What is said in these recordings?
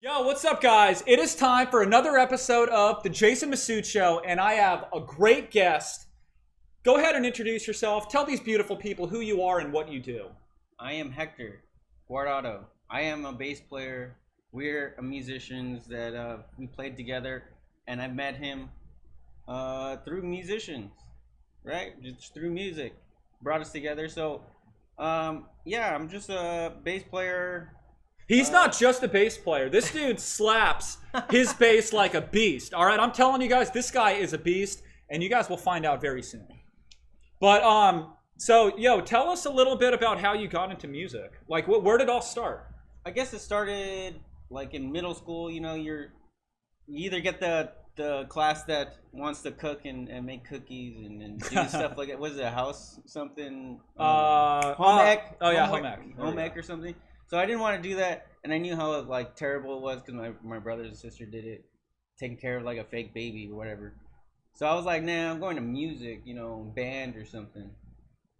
Yo, what's up, guys? It is time for another episode of the Jason Masoud Show, and I have a great guest. Go ahead and introduce yourself. Tell these beautiful people who you are and what you do. I am Hector Guardado. I am a bass player. We're musicians that we played together, and I've met him through musicians, right? Just through music, brought us together. So, yeah, I'm just a bass player. He's not just a bass player. This dude slaps his bass like a beast. All right, I'm telling you guys, this guy is a beast, and you guys will find out very soon. But so yo, tell us a little bit about how you got into music. Like, where did it all start? I guess it started like in middle school. You know, you either get the class that wants to cook and make cookies and do stuff like that. Was it a house something? Home ec. Oh yeah, home ec. Home ec or something. So I didn't want to do that, and I knew how like terrible it was because my brothers and sister did it, taking care of like a fake baby or whatever. So I was like, nah, I'm going to music, you know, band or something.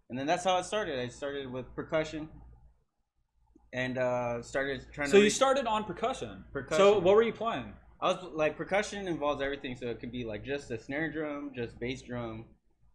And then that's how it started. I started with percussion, and started trying to. So you started on percussion. So what were you playing? I was like, percussion involves everything, so it could be like just a snare drum, just bass drum,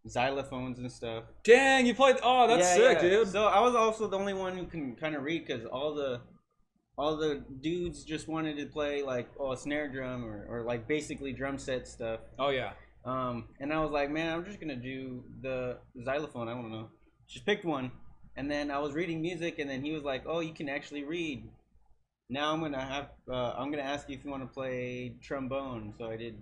xylophones and stuff. Dang, you played. Oh, that's sick, dude. So I was also the only one who can kind of read because all the dudes just wanted to play like a snare drum or like basically drum set stuff. Oh yeah. And I was like, man, I'm just gonna do the xylophone. I don't know. Just picked one, and then I was reading music, and then he was like, oh, you can actually read. Now I'm gonna ask you if you want to play trombone. So I did.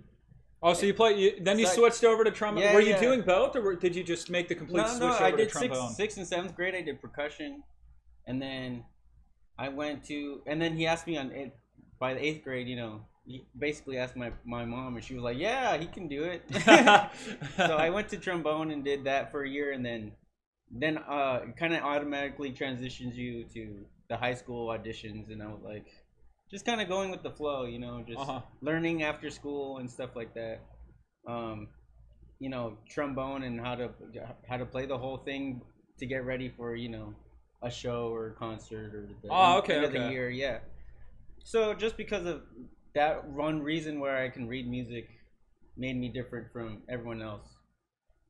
Oh, so you played. Then you switched over to trombone. Yeah, were you doing both, or did you just make the complete switch over I to did trombone? sixth and seventh grade. I did percussion, and then I went to. And then he asked me by the 8th grade. You know, he basically asked my mom, and she was like, "Yeah, he can do it." So I went to trombone and did that for a year, and then it kind of automatically transitions you to the high school auditions, and I was like. Just kind of going with the flow, you know, just learning after school and stuff like that. You know, trombone and how to play the whole thing to get ready for, you know, a show or a concert or the end of the year, yeah. So just because of that one reason where I can read music made me different from everyone else.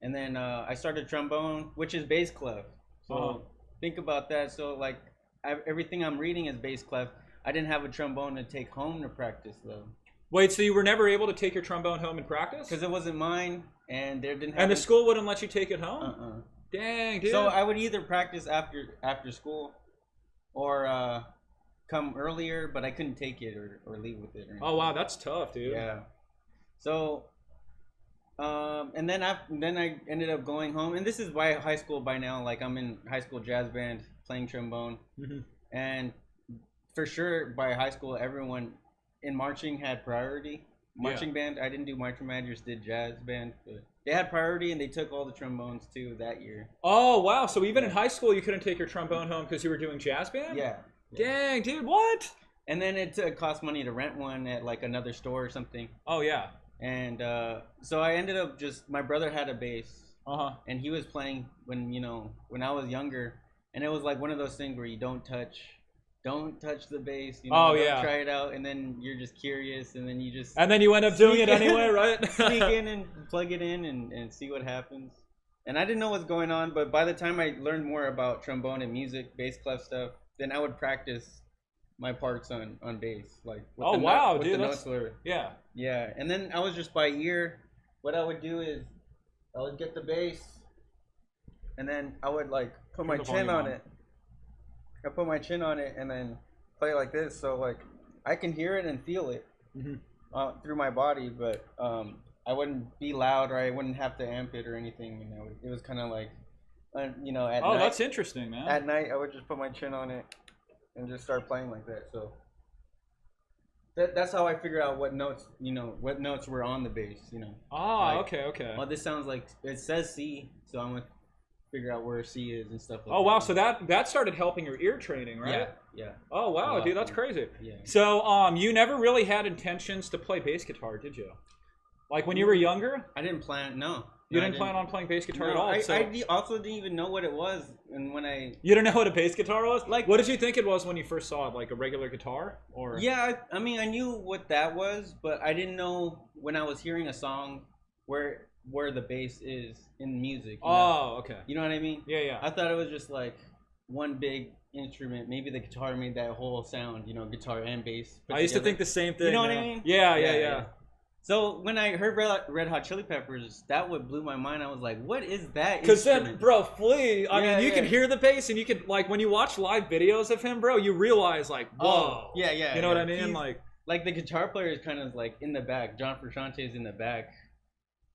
And then I started trombone, which is bass clef. So think about that. So like everything I'm reading is bass clef. I didn't have a trombone to take home to practice though. Wait, so you were never able to take your trombone home and practice? Because it wasn't mine, and there didn't. And the school wouldn't let you take it home. Dang, dude. So I would either practice after school, or come earlier, but I couldn't take it or leave with it. Oh wow, that's tough, dude. Yeah. So, and then I ended up going home, and this is by high school by now. Like I'm in high school jazz band playing trombone, and. For sure, by high school, everyone in marching had priority. Marching band, I didn't do marching band, just did jazz band. But they had priority, and they took all the trombones too that year. Oh wow! So even in high school, you couldn't take your trombone home because you were doing jazz band? Yeah. Dang, dude, what? And then it cost money to rent one at like another store or something. Oh yeah. And so I ended up my brother had a bass. And he was playing when I was younger, and it was like one of those things where you don't touch the bass, you know, try it out, and then you're just curious, and then you just... And then you end up doing it anyway, right? Sneak in and plug it in and see what happens. And I didn't know what's going on, but by the time I learned more about trombone and music, bass clef stuff, then I would practice my parts on bass. Like, with the notes were, yeah. Yeah, and then I was just by ear. What I would do is I would get the bass, and then I would like put my chin on it. I put my chin on it and then play like this, so like I can hear it and feel it through my body, but I wouldn't be loud or I wouldn't have to amp it or anything. You know, it was kind of like, you know, at night. That's interesting, man. At night, I would just put my chin on it and just start playing like that. So that's how I figure out what notes were on the bass. You know. Oh, like, okay. Well, this sounds like it says C, so I'm gonna figure out where C is and stuff like that. Oh wow, so that started helping your ear training, right? Yeah. Oh wow, dude, that's crazy. Yeah. So you never really had intentions to play bass guitar, did you? Like when you were younger? I didn't plan. No. You didn't plan on playing bass guitar at all. I also didn't even know what it was, and when you didn't know what a bass guitar was. Like, what did you think it was when you first saw it? Like a regular guitar, or? Yeah, I mean, I knew what that was, but I didn't know when I was hearing a song where the bass is in music. Oh, okay. You know what I mean? Yeah, yeah. I thought it was just like one big instrument. Maybe the guitar made that whole sound. Guitar and bass. I used to think the same thing. You know what I mean? Yeah. So when I heard Red Hot Chili Peppers, that would blew my mind. I was like, "What is that?" Because then, bro, Flea. I mean, you can hear the bass, and you can like when you watch live videos of him, bro, you realize like, whoa. Yeah. You know what I mean? Like the guitar player is kind of like in the back. John Frusciante is in the back,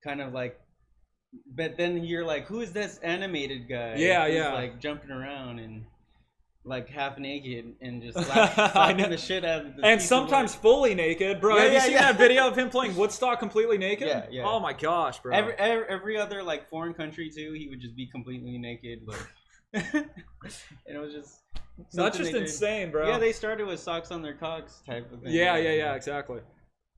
kind of like. But then you're like, who is this animated guy? Who's like jumping around and like half naked and just slapping the shit out of the and sometimes fully naked, bro. Have you seen that video of him playing Woodstock completely naked? Yeah. Oh my gosh, bro. Every other like foreign country too, he would just be completely naked, like, and it was just that's just insane, bro. Yeah, they started with socks on their cocks type of thing. Yeah, exactly.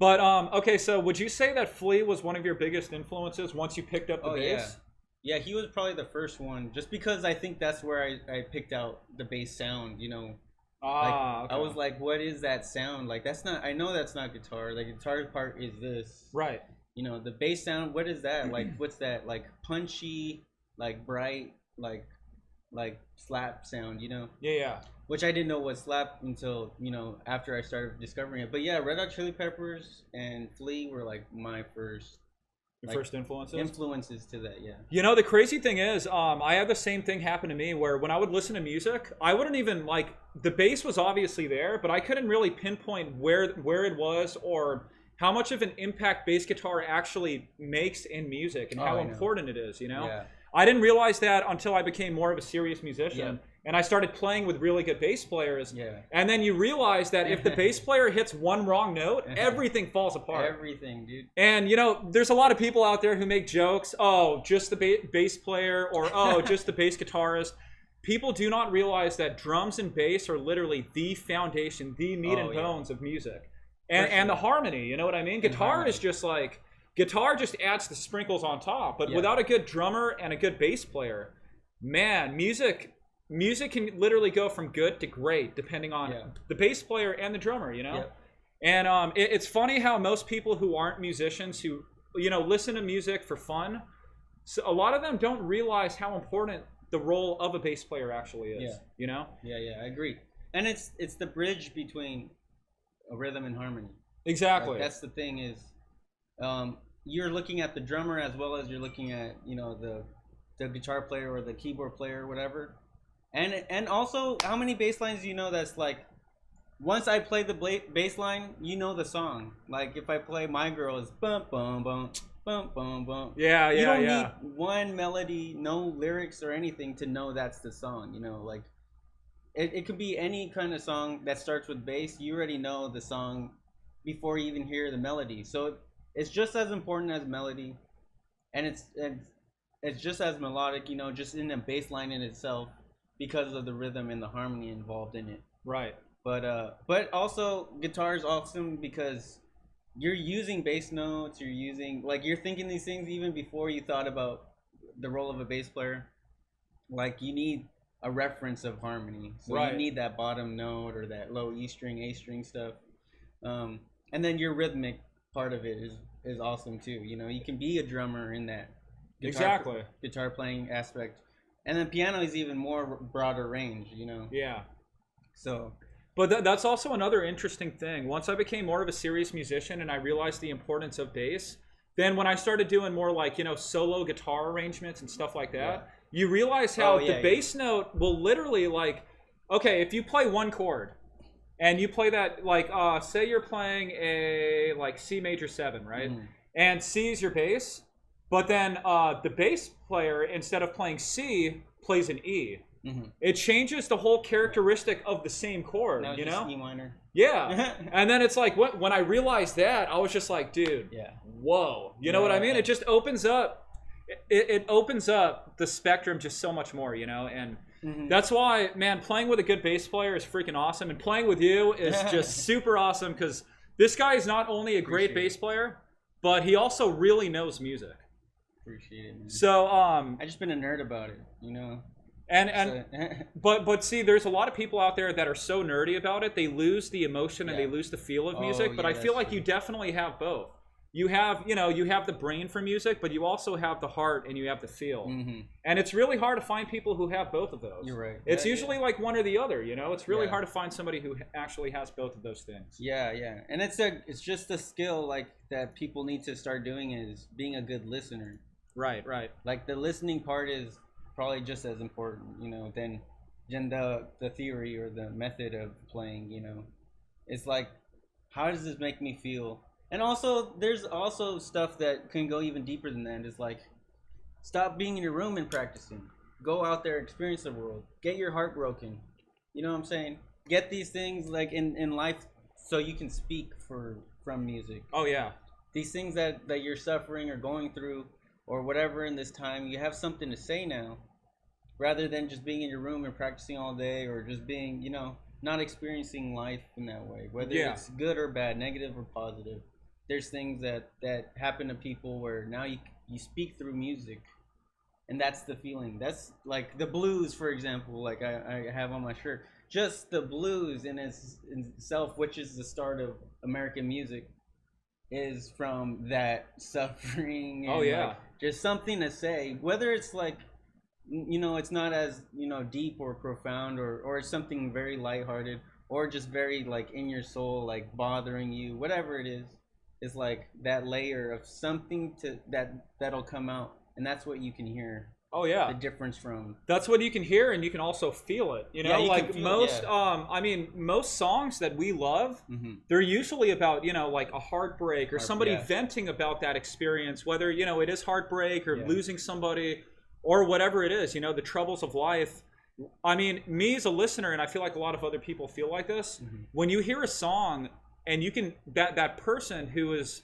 But okay, so would you say that Flea was one of your biggest influences once you picked up the bass? Yeah, he was probably the first one, just because I think that's where I picked out the bass sound, Okay. I was like, what is that sound? Like, that's not, I know that's not guitar. The guitar part is this. Right. The bass sound, what is that? Like, what's that? Like, punchy, like, bright, like slap sound, Yeah. Which I didn't know was slap until, after I started discovering it. But yeah, Red Hot Chili Peppers and Flea were like my first influences to that. Yeah, the crazy thing is, I had the same thing happen to me where when I would listen to music, I wouldn't even like, the bass was obviously there, but I couldn't really pinpoint where it was or how much of an impact bass guitar actually makes in music and how important it is. Yeah. I didn't realize that until I became more of a serious musician. And I started playing with really good bass players. Yeah. And then you realize that if the bass player hits one wrong note, everything falls apart. Everything, dude. And, there's a lot of people out there who make jokes. Oh, just the bass player, or oh, just the bass guitarist. People do not realize that drums and bass are literally the foundation, the meat and bones of music. And the harmony, you know what I mean? Guitar is just like, guitar just adds the sprinkles on top. But without a good drummer and a good bass player, man, music can literally go from good to great depending on the bass player and the drummer, And it's funny how most people who aren't musicians who listen to music for fun, so a lot of them don't realize how important the role of a bass player actually is. Yeah, I agree. And it's the bridge between a rhythm and harmony. Exactly. That's the thing is, you're looking at the drummer as well as you're looking at the guitar player or the keyboard player or whatever. And also, how many bass lines do you know that's like, once I play the bass line, the song. Like, if I play My Girl, it's bum, bum, bum, bum, bum, bum. Yeah. You don't need one melody, no lyrics or anything to know that's the song, Like, it could be any kind of song that starts with bass. You already know the song before you even hear the melody. So it's just as important as melody. And it's just as melodic, just in the bass line in itself, because of the rhythm and the harmony involved in it. Right. But also guitar is awesome because you're using bass notes, you're thinking these things even before you thought about the role of a bass player. Like, you need a reference of harmony. So you need that bottom note or that low E string, A string stuff. And then your rhythmic part of it is awesome too. You can be a drummer in that guitar playing aspect. And then piano is even more broader range, Yeah. So. But that's also another interesting thing. Once I became more of a serious musician and I realized the importance of bass, then when I started doing more like, solo guitar arrangements and stuff like that, you realize how the bass note will literally like, okay, if you play one chord and you play that, like, say you're playing a like C major 7, right? Mm. And C is your bass. But then the bass player, instead of playing C, plays an E. Mm-hmm. It changes the whole characteristic of the same chord, now just E minor. Yeah. And then it's like, when I realized that, I was just like, dude, whoa. You know what I mean? It just opens up, it opens up the spectrum just so much more, And that's why, man, playing with a good bass player is freaking awesome. And playing with you is just super awesome because this guy is not only a great bass player, but he also really knows music. Appreciate it, man. So I just been a nerd about it, you know. And but see, there's a lot of people out there that are so nerdy about it, they lose the emotion and they lose the feel of music. But I feel like you definitely have both. You have, you have the brain for music, but you also have the heart and you have the feel. And it's really hard to find people who have both of those. You're right. It's usually like one or the other, It's really hard to find somebody who actually has both of those things. Yeah. And it's just a skill like that people need to start doing is being a good listener. Right. Like the listening part is probably just as important, than the theory or the method of playing, It's like, how does this make me feel? And also, there's also stuff that can go even deeper than that. It's like, stop being in your room and practicing. Go out there, experience the world. Get your heart broken. You know what I'm saying? Get these things like in life so you can speak from music. Oh, yeah. These things that you're suffering or going through or whatever in this time, you have something to say now. Rather than just being in your room and practicing all day or just being, not experiencing life in that way. Whether it's good or bad, negative or positive. There's things that happen to people where now you speak through music, and that's the feeling. That's like the blues, for example, like I have on my shirt. Just the blues in itself, which is the start of American music, is from that suffering. And like, just something to say, whether it's like, it's not as deep or profound, or it's something very lighthearted, or just very like in your soul, like bothering you, whatever it is. Is like that layer of something that'll come out, and that's what you can hear. Oh yeah, the difference from. That's what you can hear, and you can also feel it. Like most, most songs that we love, they're usually about like a heartbreak or somebody venting about that experience, whether it is heartbreak or losing somebody, or whatever it is. The troubles of life. I mean, me as a listener, and I feel like a lot of other people feel like this. When you hear a song. And you can that person who is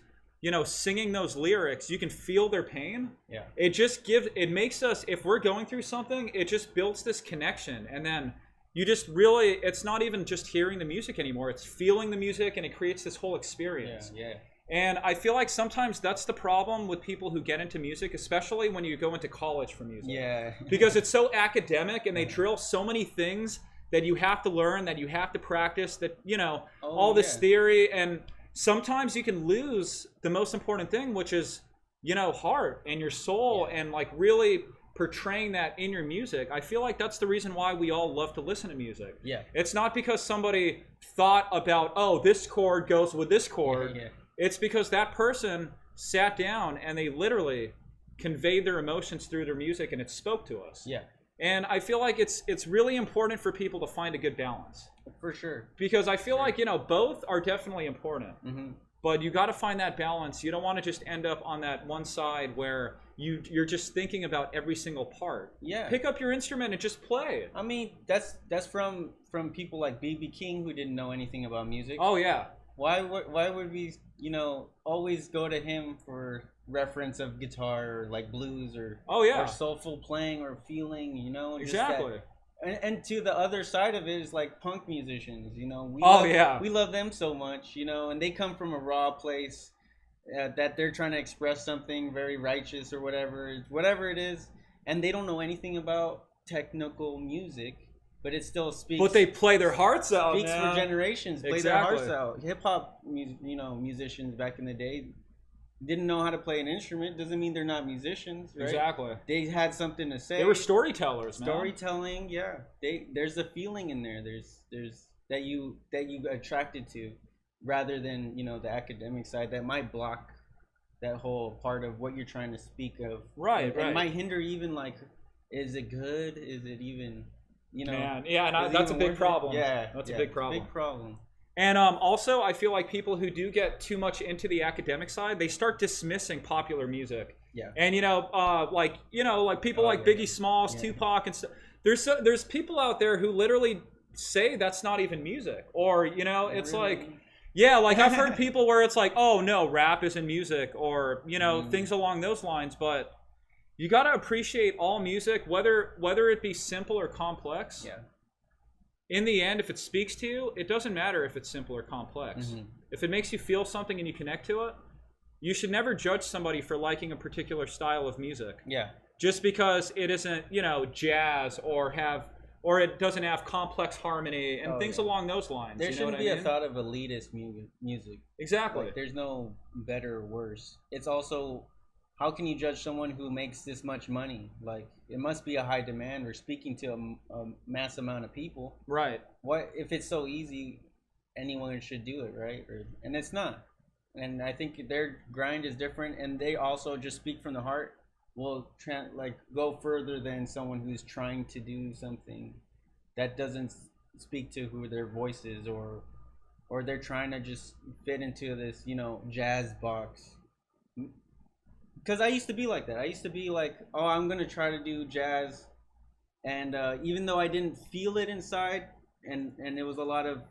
singing those lyrics, you can feel their pain. Yeah. It makes us, if we're going through something, it just builds this connection, and then you just really, it's not even just hearing the music anymore, it's feeling the music, and it creates this whole experience. Yeah. And I feel like sometimes that's the problem with people who get into music, especially when you go into college for music. Yeah. Because it's so academic, and they drill so many things that you have to learn, that you have to practice, that, all this theory. And sometimes you can lose the most important thing, which is, heart and your soul, and like really portraying that in your music. I feel like that's the reason why we all love to listen to music. Yeah. It's not because somebody thought about, this chord goes with this chord. Yeah. It's because that person sat down and they literally conveyed their emotions through their music, and it spoke to us. Yeah. And I feel like it's really important for people to find a good balance. For sure. Because I feel like, both are definitely important. But you got to find that balance. You don't want to just end up on that one side where you're just thinking about every single part. Yeah. Pick up your instrument and just play. I mean, that's from people like B.B. King, who didn't know anything about music. Oh, yeah. Why would we, always go to him for reference of guitar or like blues or or soulful playing or feeling, exactly. And to the other side of it is like punk musicians, we love them so much, and they come from a raw place that they're trying to express something very righteous or whatever it is, and they don't know anything about technical music, but it still speaks. But they play their hearts out. Speaks for generations. Play their hearts out. Hip hop, musicians back in the day didn't know how to play an instrument. Doesn't mean they're not musicians, right? Exactly. They had something to say. They were storytellers, man. Storytelling, yeah. There's a feeling in there. There's that you attracted to, rather than the academic side that might block that whole part of what you're trying to speak of. Right. It might hinder even like, is it good? Is it even Man, yeah, that's a big problem. Yeah, that's a big problem. Big problem. And also, I feel like people who do get too much into the academic side, they start dismissing popular music. Yeah. And like people like Biggie Smalls, Tupac, and stuff. There's people out there who literally say that's not even music, or it's really? Like, like I've heard people where it's like, oh no, rap isn't music, or things along those lines. But you got to appreciate all music, whether it be simple or complex. Yeah. In the end, if it speaks to you, it doesn't matter if it's simple or complex. If it makes you feel something and you connect to it, you should never judge somebody for liking a particular style of music. Yeah. Just because it isn't, jazz or it doesn't have complex harmony and things along those lines. There you know shouldn't what be I mean? a thought of elitist music. Exactly. Like, there's no better or worse. It's also, how can you judge someone who makes this much money? Like, it must be a high demand or speaking to a mass amount of people. Right. What if it's so easy? Anyone should do it, right? And it's not. And I think their grind is different, and they also just speak from the heart. Will go further than someone who's trying to do something that doesn't speak to who their voice is, or they're trying to just fit into this, jazz box. Because I used to be like that. I used to be like, oh, I'm gonna try to do jazz, and even though I didn't feel it inside, and it was a lot of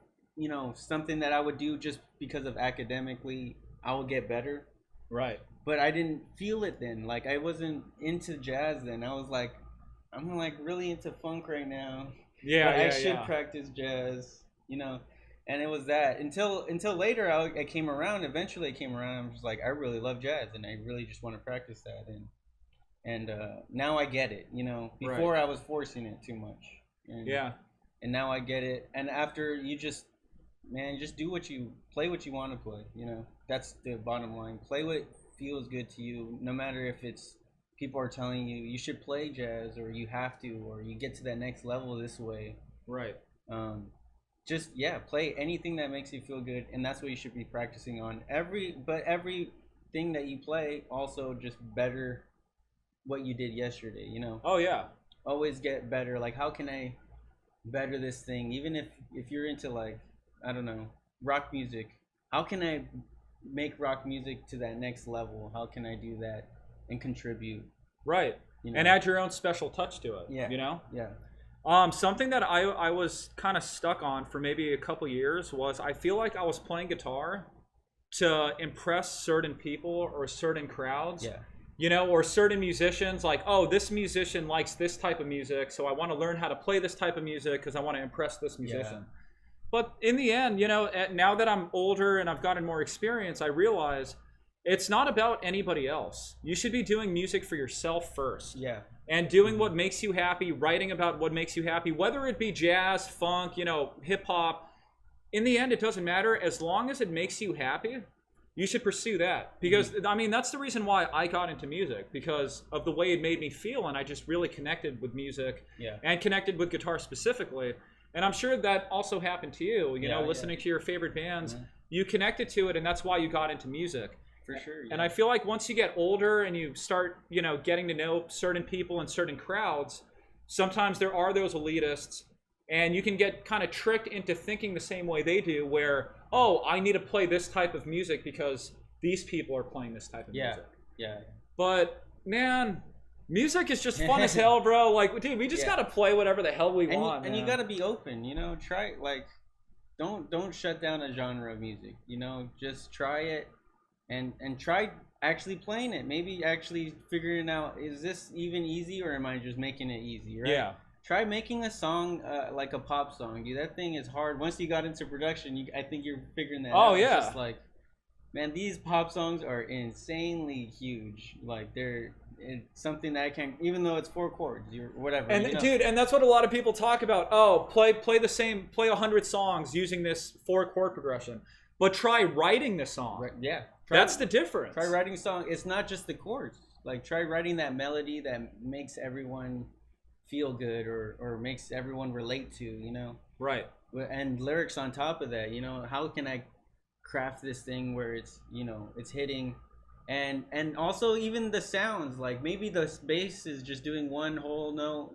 something that I would do just because of academically I would get better. Right. But I didn't feel it then. Like, I wasn't into jazz then. I was like, I'm like really into funk right now. Yeah, but yeah, I should yeah. practice jazz, And it was that until later I came around. Eventually I came around. I'm just like, I really love jazz, and I really just want to practice that. And now I get it. Before I was forcing it too much. And now I get it. And after you just play what you want to play. That's the bottom line. Play what feels good to you, no matter if it's people are telling you should play jazz, or you have to, or you get to that next level this way. Right. Just play anything that makes you feel good, and that's what you should be practicing on. Everything that you play also just better what you did yesterday. Oh yeah. Always get better. Like, how can I better this thing? Even if you're into, like, I don't know, rock music, how can I make rock music to that next level? How can I do that and contribute? Right. And add your own special touch to it. Yeah. Yeah. Something that I was kind of stuck on for maybe a couple years was, I feel like I was playing guitar to impress certain people or certain crowds. Yeah. Or certain musicians, like, oh, this musician likes this type of music, so I want to learn how to play this type of music because I want to impress this musician. Yeah. But in the end, now that I'm older and I've gotten more experience, I realize it's not about anybody else. You should be doing music for yourself first. Yeah. And doing what makes you happy, writing about what makes you happy, whether it be jazz, funk, hip hop. In the end, it doesn't matter. As long as it makes you happy, you should pursue that. Because, that's the reason why I got into music, because of the way it made me feel. And I just really connected with music and connected with guitar specifically. And I'm sure that also happened to you, listening to your favorite bands. You connected to it, and that's why you got into music. For sure. Yeah. And I feel like once you get older and you start, getting to know certain people and certain crowds, sometimes there are those elitists, and you can get kind of tricked into thinking the same way they do, where, oh, I need to play this type of music because these people are playing this type of music. Yeah. But, man, music is just fun as hell, bro. Like, dude, we just gotta play whatever the hell we want. And you gotta be open, try, like, don't shut down a genre of music, just try it and try actually playing it. Maybe actually figuring out, is this even easy, or am I just making it easy, right? Yeah. Try making a song like a pop song, dude. That thing is hard. Once you got into production, I think you're figuring that out. Oh, yeah. It's just like, man, these pop songs are insanely huge. Like, it's something that I can't, even though it's 4 chords or whatever. And dude, and that's what a lot of people talk about. Oh, play 100 songs using this 4 chord progression, but try writing the song. Right, yeah, that's the difference. Try writing a song. It's not just the chords. Like, try writing that melody that makes everyone feel good or makes everyone relate to. Right. And lyrics on top of that. How can I craft this thing where it's it's hitting. And also even the sounds, like maybe the bass is just doing one whole note,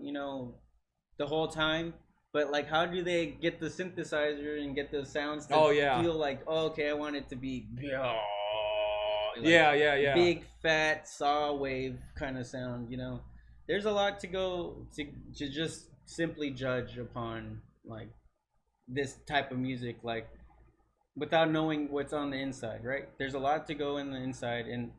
the whole time. But like, how do they get the synthesizer and get the sounds to feel like, oh, okay, I want it to be like yeah. big fat saw wave kind of sound, There's a lot to go to just simply judge upon like this type of music, like, without knowing what's on the inside, right? There's a lot to go in the inside, and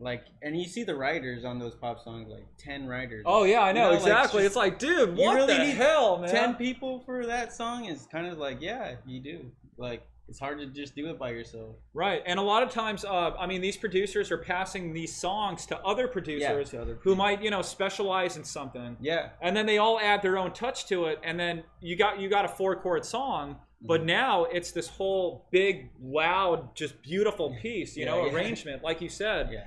you see the writers on those pop songs, like 10 writers. Oh yeah, I know, exactly. It's like, dude, what really the hell, man? 10 people for that song is kind of like, yeah, you do. Like, it's hard to just do it by yourself. Right, and a lot of times, I mean, these producers are passing these songs to other producers to other who might, specialize in something. Yeah. And then they all add their own touch to it, and then you got a 4-chord song, but now it's this whole big, loud, just beautiful piece, arrangement, like you said. Yeah.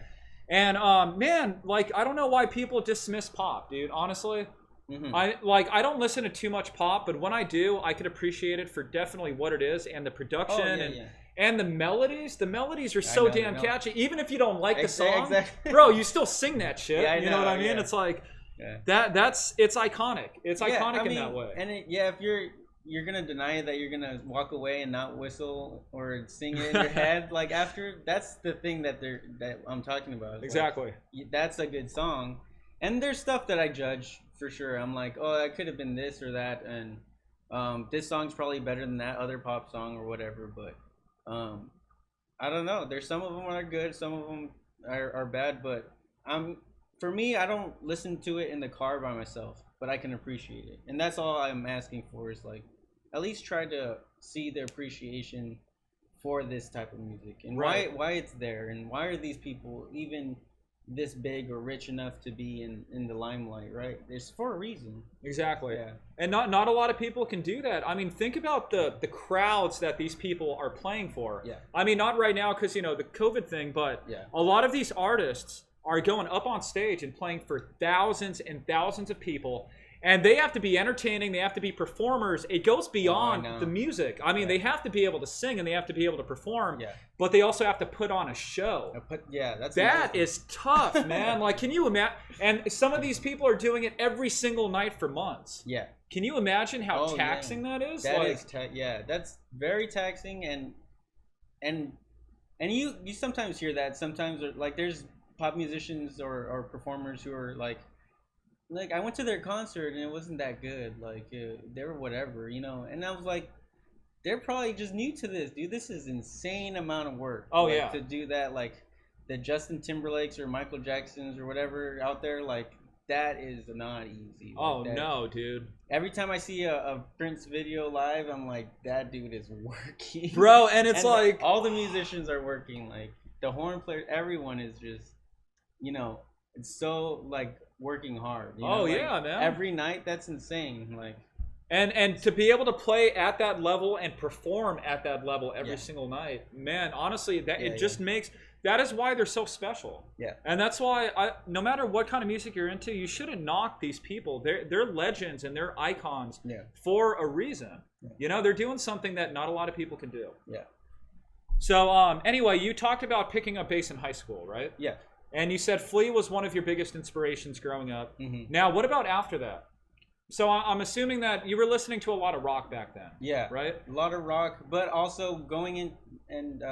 And man, like, I don't know why people dismiss pop, dude. Honestly. I don't listen to too much pop, but when I do, I can appreciate it for definitely what it is, and the production and the melodies. The melodies are so damn catchy. Even if you don't like the song, bro, you still sing that shit. Yeah, you know what I mean? It's like it's iconic. It's iconic in that way. And if you're gonna deny that you're gonna walk away and not whistle or sing it in your head, like after, that's the thing that I'm talking about. Exactly. Like, that's a good song. And there's stuff that I judge for sure. I'm like, oh, it could have been this or that, and this song's probably better than that other pop song or whatever. But I don't know. There's some of them are good, some of them are bad. But for me, I don't listen to it in the car by myself, but I can appreciate it, and that's all I'm asking for. Is like, at least try to see the appreciation for this type of music and why it's there, and why are these people even this big or rich enough to be in the limelight, right? It's for a reason. Exactly. Yeah. And not a lot of people can do that. I mean, think about the crowds that these people are playing for. Yeah. I mean, not right now because, the COVID thing, but a lot of these artists are going up on stage and playing for thousands and thousands of people. And they have to be entertaining. They have to be performers. It goes beyond the music. I mean, they have to be able to sing and they have to be able to perform. Yeah. But they also have to put on a show. That is tough, man. Like, can you imagine? And some of these people are doing it every single night for months. Yeah. Can you imagine how taxing that is? That's very taxing. And you sometimes hear that. Sometimes, like, there's pop musicians or performers who are like I went to their concert and it wasn't that good. Like, they were whatever, And I was like, they're probably just new to this, dude. This is insane amount of work. To do that, like the Justin Timberlakes or Michael Jacksons or whatever out there, like that is not easy. No, dude. Every time I see a Prince video live, I'm like, that dude is working, bro. And it's like all the musicians are working. Like the horn players, everyone is just, it's so like working hard. Man. Every night, that's insane. Like, and to be able to play at that level and perform at that level every single night, man. Honestly, it just makes. That is why they're so special. Yeah. And that's why no matter what kind of music you're into, you shouldn't knock these people. They're legends and they're icons for a reason. Yeah. They're doing something that not a lot of people can do. Yeah. So anyway, you talked about picking up bass in high school, right? Yeah. And you said Flea was one of your biggest inspirations growing up. Mm-hmm. Now, what about after that? So I'm assuming that you were listening to a lot of rock back then. Yeah. Right? A lot of rock, but also going in and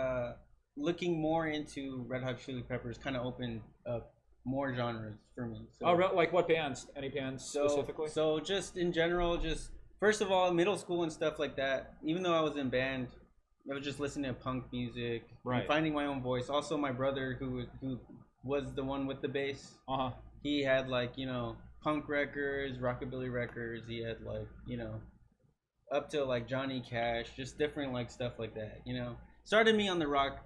looking more into Red Hot Chili Peppers kind of opened up more genres for me. So, like what bands? Any bands specifically? So just in general, just first of all, middle school and stuff like that, even though I was in band, I was just listening to punk music and finding my own voice. Also, my brother, who was the one with the bass. He had like, punk records, rockabilly records. He had like, up to like Johnny Cash, just different like stuff like that, Started me on the rock,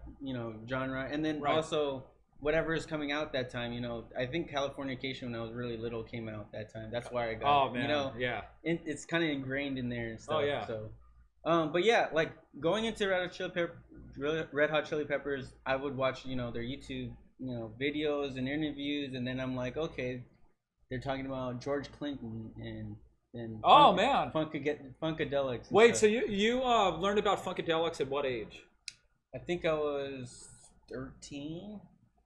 genre, and then also whatever is coming out that time, I think Californication when I was really little came out that time. That's why I got it, it's kind of ingrained in there and stuff. So but yeah, like going into Red Hot Chili Peppers, I would watch, their YouTube videos and interviews, and then I'm like, okay, they're talking about George Clinton and Funkadelics. Wait, so you learned about Funkadelics at what age? I think I was 13.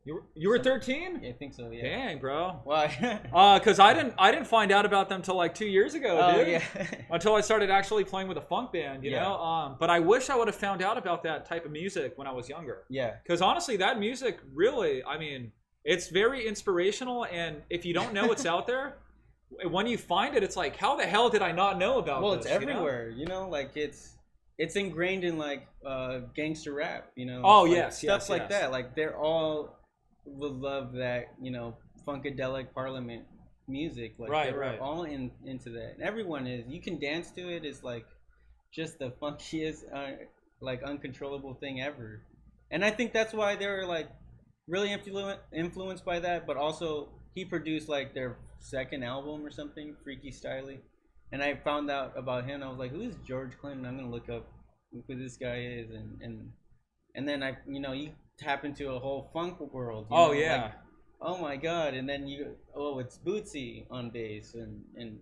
You were 13? Yeah, I think so. Yeah. Dang, bro. Why? Because I didn't find out about them till like 2 years ago, dude. Yeah. Until I started actually playing with a funk band, you know. But I wish I would have found out about that type of music when I was younger. Yeah. Because honestly, that music really, I mean, it's very inspirational, and if you don't know what's out there, when you find it, it's like, how the hell did I not know about this? Well, it's everywhere, like it's ingrained in like gangster rap, Oh, like, yes, stuff like that. Like they're all will love that, funkadelic Parliament music. Like they're all into that. And everyone is. You can dance to it. It's like just the funkiest. like uncontrollable thing ever. And I think that's why they were like really influenced by that. But also he produced like their second album or something, Freaky Styley. And I found out about him. I was like, who is George Clinton? I'm gonna look up who this guy is, and then you tap into a whole funk world. Oh yeah. Like, oh my god! And then it's Bootsy on bass, and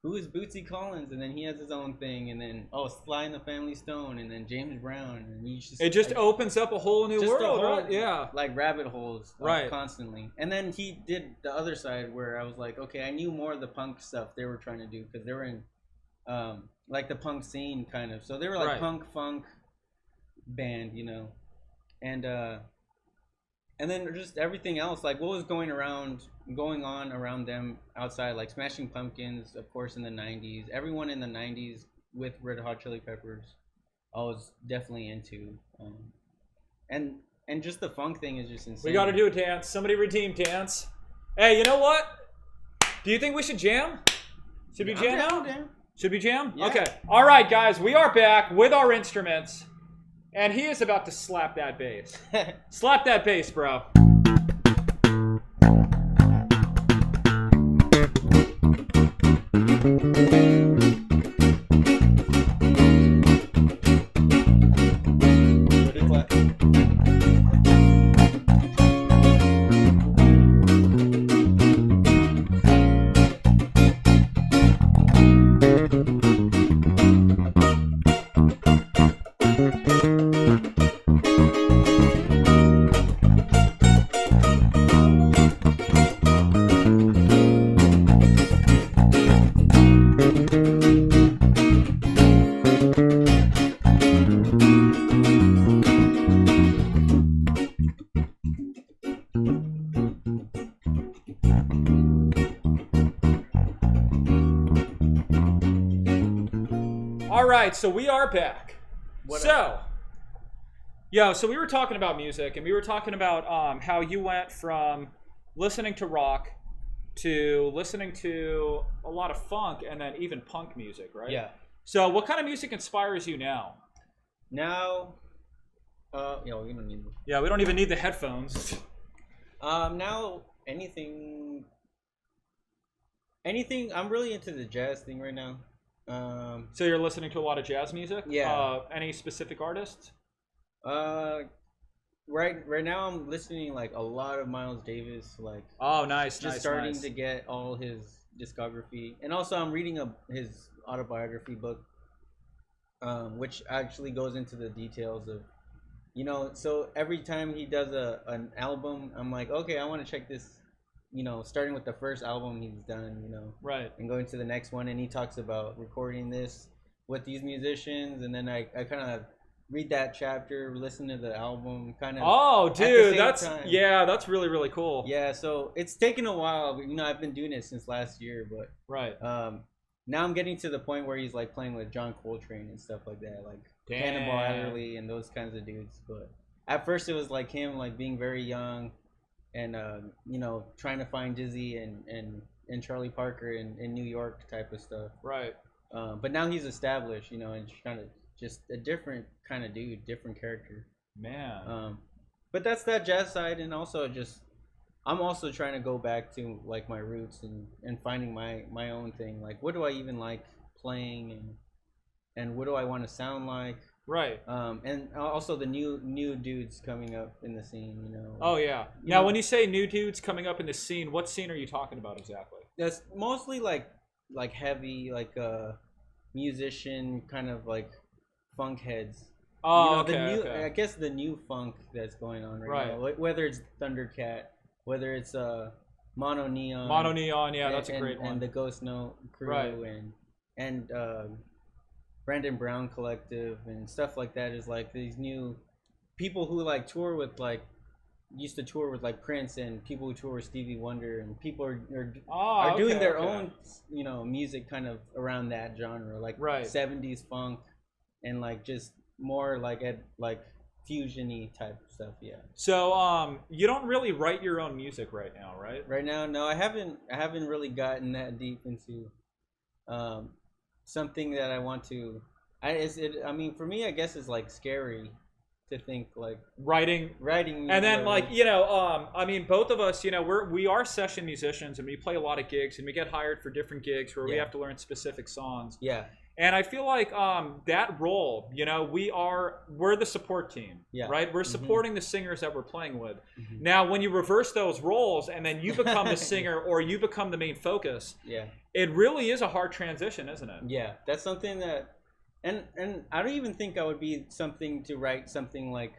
who is Bootsy Collins? And then he has his own thing, and then Sly and the Family Stone, and then James Brown, and it just opens up a whole new world, right? Yeah, like rabbit holes, right, constantly. And then he did the other side where I was like, okay, I knew more of the punk stuff they were trying to do because they were in like the punk scene kind of, so they were like punk funk band, and then just everything else, like what was going on around them outside, like Smashing Pumpkins, of course, in the 90s. Everyone in the 90s with Red Hot Chili Peppers, I was definitely into. And just the funk thing is just insane. We got to do a dance. Somebody redeem dance. Hey, you know what? Do you think we should jam? Should we jam out? Should we jam? Yeah. Okay. All right, guys. We are back with our instruments. And he is about to slap that bass. Slap that bass, bro. All right, so we are back. So we were talking about music, and we were talking about how you went from listening to rock to listening to a lot of funk and then even punk music, right? Yeah. So what kind of music inspires you now? Now, we don't need. Yeah, we don't even need the headphones. Now anything. I'm really into the jazz thing right now. So you're listening to a lot of jazz music? Yeah. Any specific artists? Right now I'm listening like a lot of Miles Davis, like nice, just starting to get all his discography, and also I'm reading his autobiography book, which actually goes into the details of, so every time he does an album, I'm like, okay, I want to check this, starting with the first album he's done, right, and going to the next one, and he talks about recording this with these musicians, and then I kind of read that chapter, listen to the album, kind of. Oh, dude, that's really, really cool. Yeah, so it's taken a while. I've been doing it since last year, but right. Now I'm getting to the point where he's like playing with John Coltrane and stuff like that, like Cannonball Adderley and those kinds of dudes. But at first it was like him, like being very young, and trying to find Dizzy and Charlie Parker in New York type of stuff. Right. But now he's established, and kind of just a different kind of dude, different character. Man. But that's that jazz side, and also I'm also trying to go back to like my roots and finding my own thing. Like, what do I even like playing, and what do I want to sound like? Right. And also the new dudes coming up in the scene, Oh yeah. Now, when you say new dudes coming up in the scene, what scene are you talking about exactly? That's mostly like heavy, like musician kind of like funk heads. Oh, okay. I guess the new funk that's going on right now. Whether it's Thundercat, whether it's Mono Neon, yeah, that's a great one. And the Ghost Note crew, right. and Brandon Brown Collective and stuff like that is like these new people who like tour with like used to tour with like Prince, and people who tour with Stevie Wonder, and people are doing their own music kind of around that genre, like 70s funk and like just more like fusion-y type stuff. Yeah. So you don't really write your own music right now, right? Right now, no, I haven't really gotten that deep into something that I want to I mean, for me, I guess it's like scary to think like writing. writing. And then, like, I mean, both of us, we are session musicians, and we play a lot of gigs, and we get hired for different gigs where we Yeah. have to learn specific songs. Yeah. And I feel like that role, we're the support team, Yeah. right? We're supporting the singers that we're playing with. Mhm. Now, when you reverse those roles and then you become the singer or you become the main focus, Yeah. it really is a hard transition, isn't it? Yeah. That's something that, and I don't even think I would be something to write something like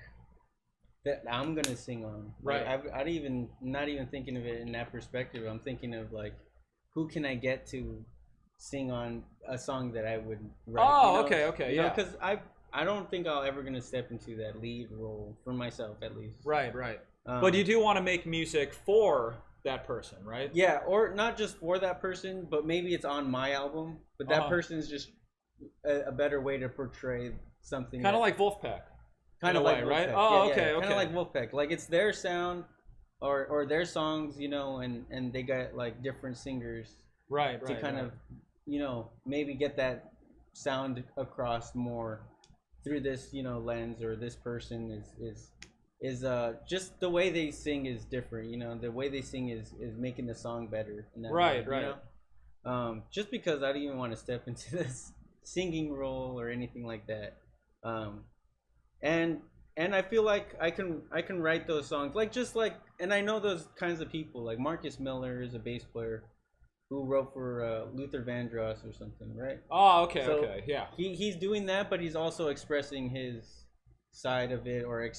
that I'm gonna sing on. Right. Like, I'd even not even thinking of it in that perspective. I'm thinking of like, who can I get to sing on a song that I would write? Oh, okay, yeah. Because I don't think I'll ever gonna step into that lead role for myself, at least. Right. But you do want to make music for that person, right? Yeah, or not just for that person, but maybe it's on my album, but that person's just a better way to portray something. Kind of like Wolfpack. Kind of like way, right? Wolfpack. Oh, Yeah, okay, Kind okay. of like Wolfpack. Like it's their sound, or their songs, and they got like different singers Right. to kind of, maybe get that sound across more through this, lens, or this person is just the way they sing is different. The way they sing is making the song better. In that Right, way, right. Just because I didn't even want to step into this singing role or anything like that. And I feel like I can write those songs and I know those kinds of people. Like Marcus Miller is a bass player who wrote for Luther Vandross or something, right? Oh, okay, So okay, yeah. He's doing that, but he's also expressing his side of it, or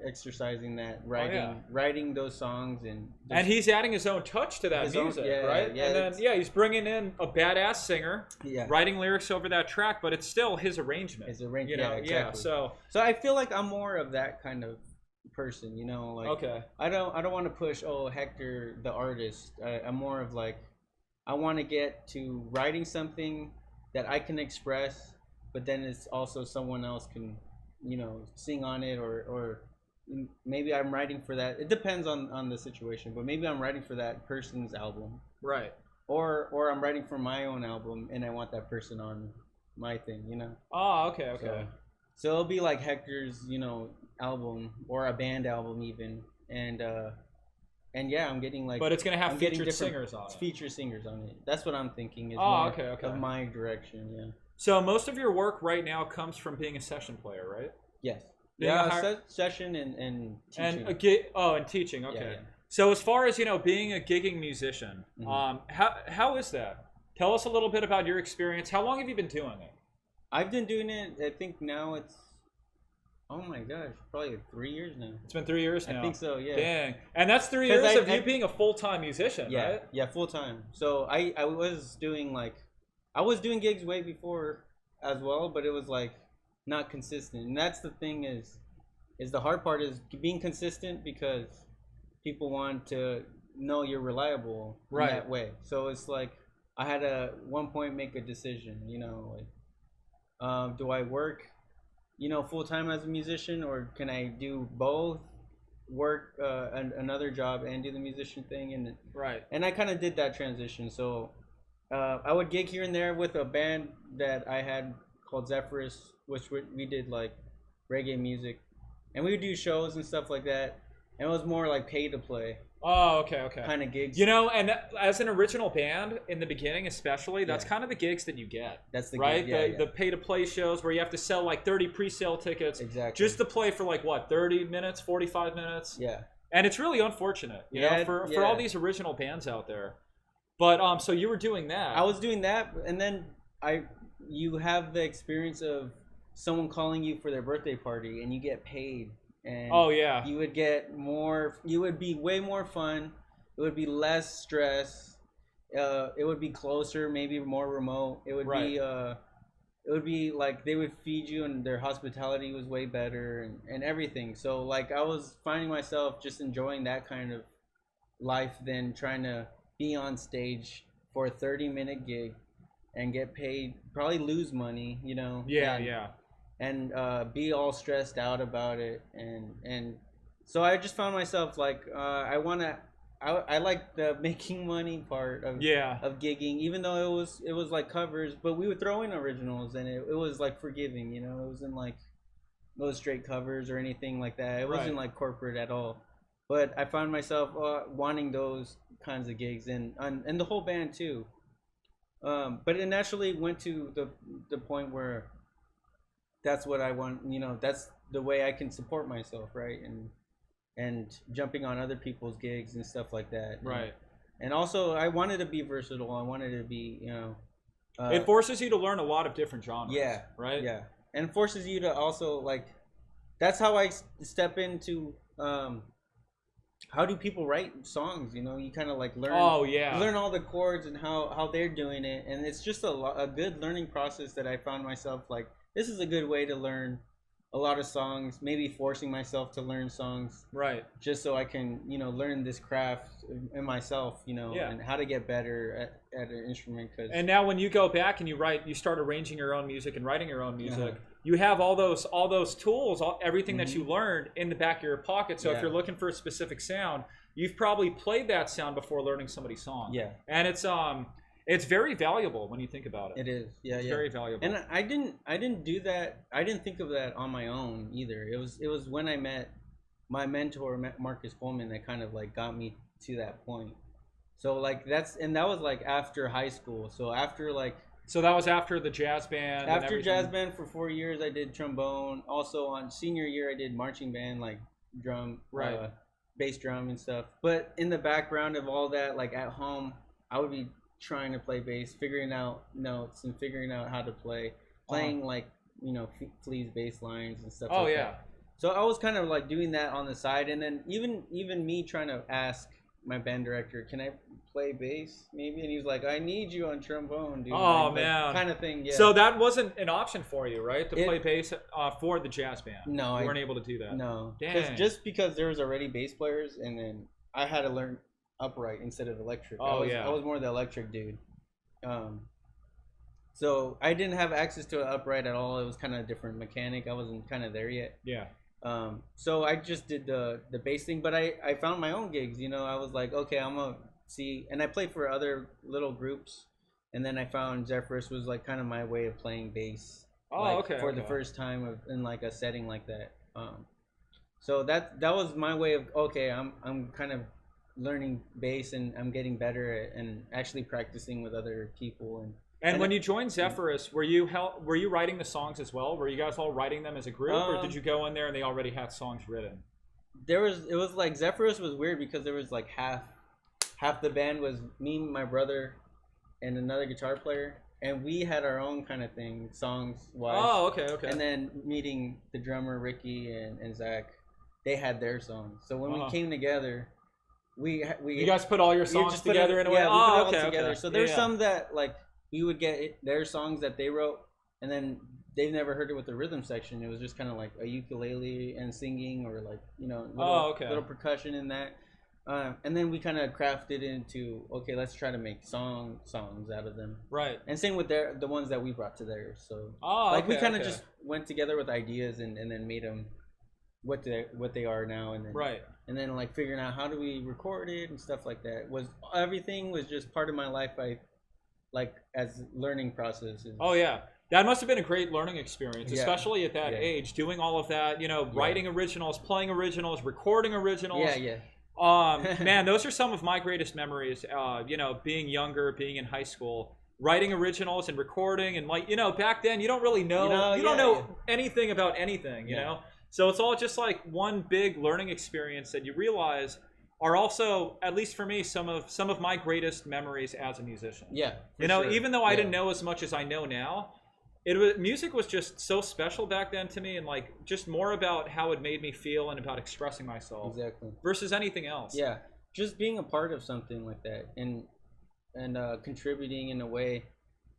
exercising that, writing those songs, and he's adding his own touch to that music, right? Yeah, and then he's bringing in a badass singer, Yeah. writing lyrics over that track, but it's still his arrangement. His arrangement, yeah. exactly. So I feel like I'm more of that kind of person, like okay, I don't want to push Hector the artist. I'm more of like, I want to get to writing something that I can express, but then it's also someone else can sing on it, or maybe I'm writing for that. It depends on the situation, but maybe I'm writing for that person's album, right? Or I'm writing for my own album, and I want that person on my thing, Oh, okay. So it'll be like Hector's, album, or a band album even, and yeah, I'm getting like. But it's gonna have featured singers on it. Featured singers on it. That's what I'm thinking. Is okay. Of my direction, yeah. So most of your work right now comes from being a session player, right? Yes. Being session and teaching. And teaching. Okay. Yeah. So as far as being a gigging musician, how is that? Tell us a little bit about your experience. How long have you been doing it? I've been doing it. I think now it's. Oh my gosh, probably 3 years now. It's been 3 years now. I think so. Yeah. Dang. And that's 3 years of you being a full-time musician, right? Yeah, full time. So I was doing gigs way before as well, but it was like not consistent. And that's the thing is the hard part is being consistent, because people want to know you're reliable in that way. So it's like I had to one point make a decision, do I work, full time as a musician, or can I do both? Work another job and do the musician thing, and I kind of did that transition. So I would gig here and there with a band that I had called Zephyrus, which we did like reggae music, and we would do shows and stuff like that, and it was more like pay to play. Oh, okay. Kind of gigs. And as an original band in the beginning, especially, that's kind of the gigs that you get. That's the right. Gig, the pay to play shows where you have to sell like 30 pre-sale tickets, exactly, just to play for like what 30 minutes, 45 minutes. Yeah. And it's really unfortunate, for all these original bands out there. But so you were doing that. I was doing that, and then you have the experience of someone calling you for their birthday party, and you get paid. And you would get more. You would be way more fun. It would be less stress. It would be closer, maybe more remote. It would be. It would be like they would feed you, and their hospitality was way better, and everything. So like I was finding myself just enjoying that kind of life than trying to be on stage for a 30-minute gig and get paid, probably lose money, and be all stressed out about it, and so I just found myself like I want to I like the making money part of gigging, even though it was like covers, but we would throw in originals, and it was like forgiving, you know. It wasn't like no straight covers or anything like that. It wasn't like corporate at all. But I found myself wanting those kinds of gigs, and the whole band too. But it naturally went to the point where that's what I want. You know, that's the way I can support myself, right? And jumping on other people's gigs and stuff like that. Right. And also, I wanted to be versatile. I wanted to be, you know. It forces you to learn a lot of different genres. Yeah. Right. Yeah. And forces you to also like. That's how I step into. How do people write songs? You know, you kind of like learn. Oh yeah. Learn all the chords and how they're doing it, and it's just a good learning process that I found myself like. This is a good way to learn a lot of songs. Maybe forcing myself to learn songs. Right. Just so I can, you know, learn this craft in myself, you know, and how to get better at an instrument. And now when you go back and you start arranging your own music and writing your own music. You have all those tools, everything that you learned in the back of your pocket. So if you're looking for a specific sound, you've probably played that sound before learning somebody's song. Yeah. And it's very valuable when you think about it. It is. Yeah, it's very valuable. And I didn't do that. I didn't think of that on my own either. It was when I met my mentor Marcus Coleman that kind of like got me to that point. So like that was like after high school. So after like. So that was after the jazz band. After jazz band for 4 years, I did trombone. Also on senior year, I did marching band, like drum, bass drum and stuff. But in the background of all that, like at home, I would be trying to play bass, figuring out notes and figuring out how to playing like, you know, Flea's bass lines and stuff. Oh, like that. So I was kind of like doing that on the side, and then even me trying to ask my band director, can I play bass maybe? And he was like, I need you on trombone, dude. Oh, like, man. Kind of thing. Yeah. So that wasn't an option for you, right? To play bass for the jazz band. No, you weren't able to do that. No. Damn. Just because there was already bass players, and then I had to learn upright instead of electric. I was more the electric dude. So I didn't have access to an upright at all. It was kind of a different mechanic. I wasn't kind of there yet. Yeah. So I just did the bass thing, but I found my own gigs. You know, I was like, okay, I'm gonna see, and I played for other little groups, and then I found Zephyrus was like kind of my way of playing bass. Oh, like, okay. For the first time in like a setting like that. So that was my way of okay, I'm kind of learning bass, and I'm getting better at, and actually practicing with other people. And when you joined Zephyrus, were you writing the songs as well? Were you guys all writing them as a group, or did you go in there and they already had songs written? It was like Zephyrus was weird because there was like half the band was me, my brother, and another guitar player, and we had our own kind of thing, songs wise. Oh, okay. And then meeting the drummer Ricky and Zach, they had their songs. So when we came together, we you guys put all your songs together in a way. Yeah, we put it all together. Okay. So there's some that like we would get their songs that they wrote, and then they've never heard it with the rhythm section. It was just kind of like a ukulele and singing, or like, you know, little percussion in that. And then we kind of crafted into, okay, let's try to make songs out of them. Right. And same with the ones that we brought to theirs. So we kind of just went together with ideas and then made them what they are now. And then and then like figuring out how do we record it and stuff like that. Everything was just part of my life. Like as learning processes. Oh yeah, that must have been a great learning experience, especially at that age, doing all of that. You know, writing originals, playing originals, recording originals. Man, those are some of my greatest memories. You know, being younger, being in high school, writing originals and recording, and like, you know, back then you don't really know, you don't know anything about anything. You know, so it's all just like one big learning experience that you realize are also, at least for me, some of my greatest memories as a musician. Yeah, you know, even though I didn't know as much as I know now, music was just so special back then to me, and like just more about how it made me feel and about expressing myself. Exactly. Versus anything else. Yeah, just being a part of something like that and contributing in a way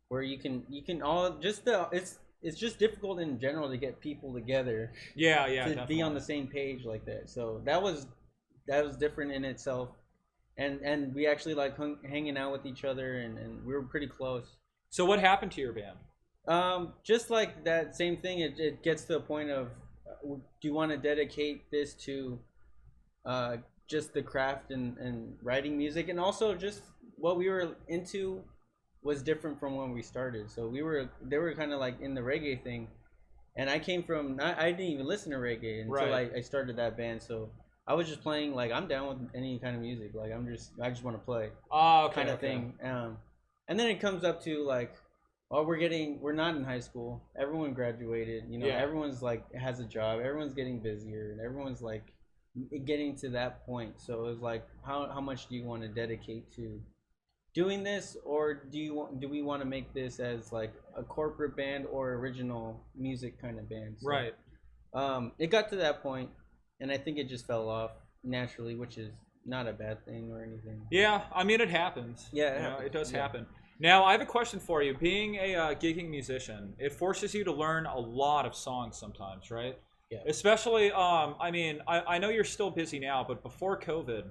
where you can all just it's just difficult in general to get people together. Yeah, to definitely. Be on the same page like that. So that was different in itself, and we actually like hanging out with each other, and we were pretty close. So what happened to your band? Just like that same thing, it gets to a point of do you want to dedicate this to just the craft and writing music, and also just what we were into was different from when we started. So they were kind of like in the reggae thing, and I came from I didn't even listen to reggae until I started that band. So I was just playing like I'm down with any kind of music. Like I just want to play. Oh, okay, kind of thing. And then it comes up to like, oh, we're not in high school. Everyone graduated. You know, everyone's like has a job. Everyone's getting busier, and everyone's like getting to that point. So it was like, how much do you want to dedicate to doing this, or do we want to make this as like a corporate band or original music kind of band? So, right. It got to that point, and I think it just fell off naturally, which is not a bad thing or anything. Yeah, I mean, it happens. Yeah, it does happen. Now, I have a question for you. Being a gigging musician, it forces you to learn a lot of songs sometimes, right? Yeah. Especially, I mean, I know you're still busy now, but before COVID,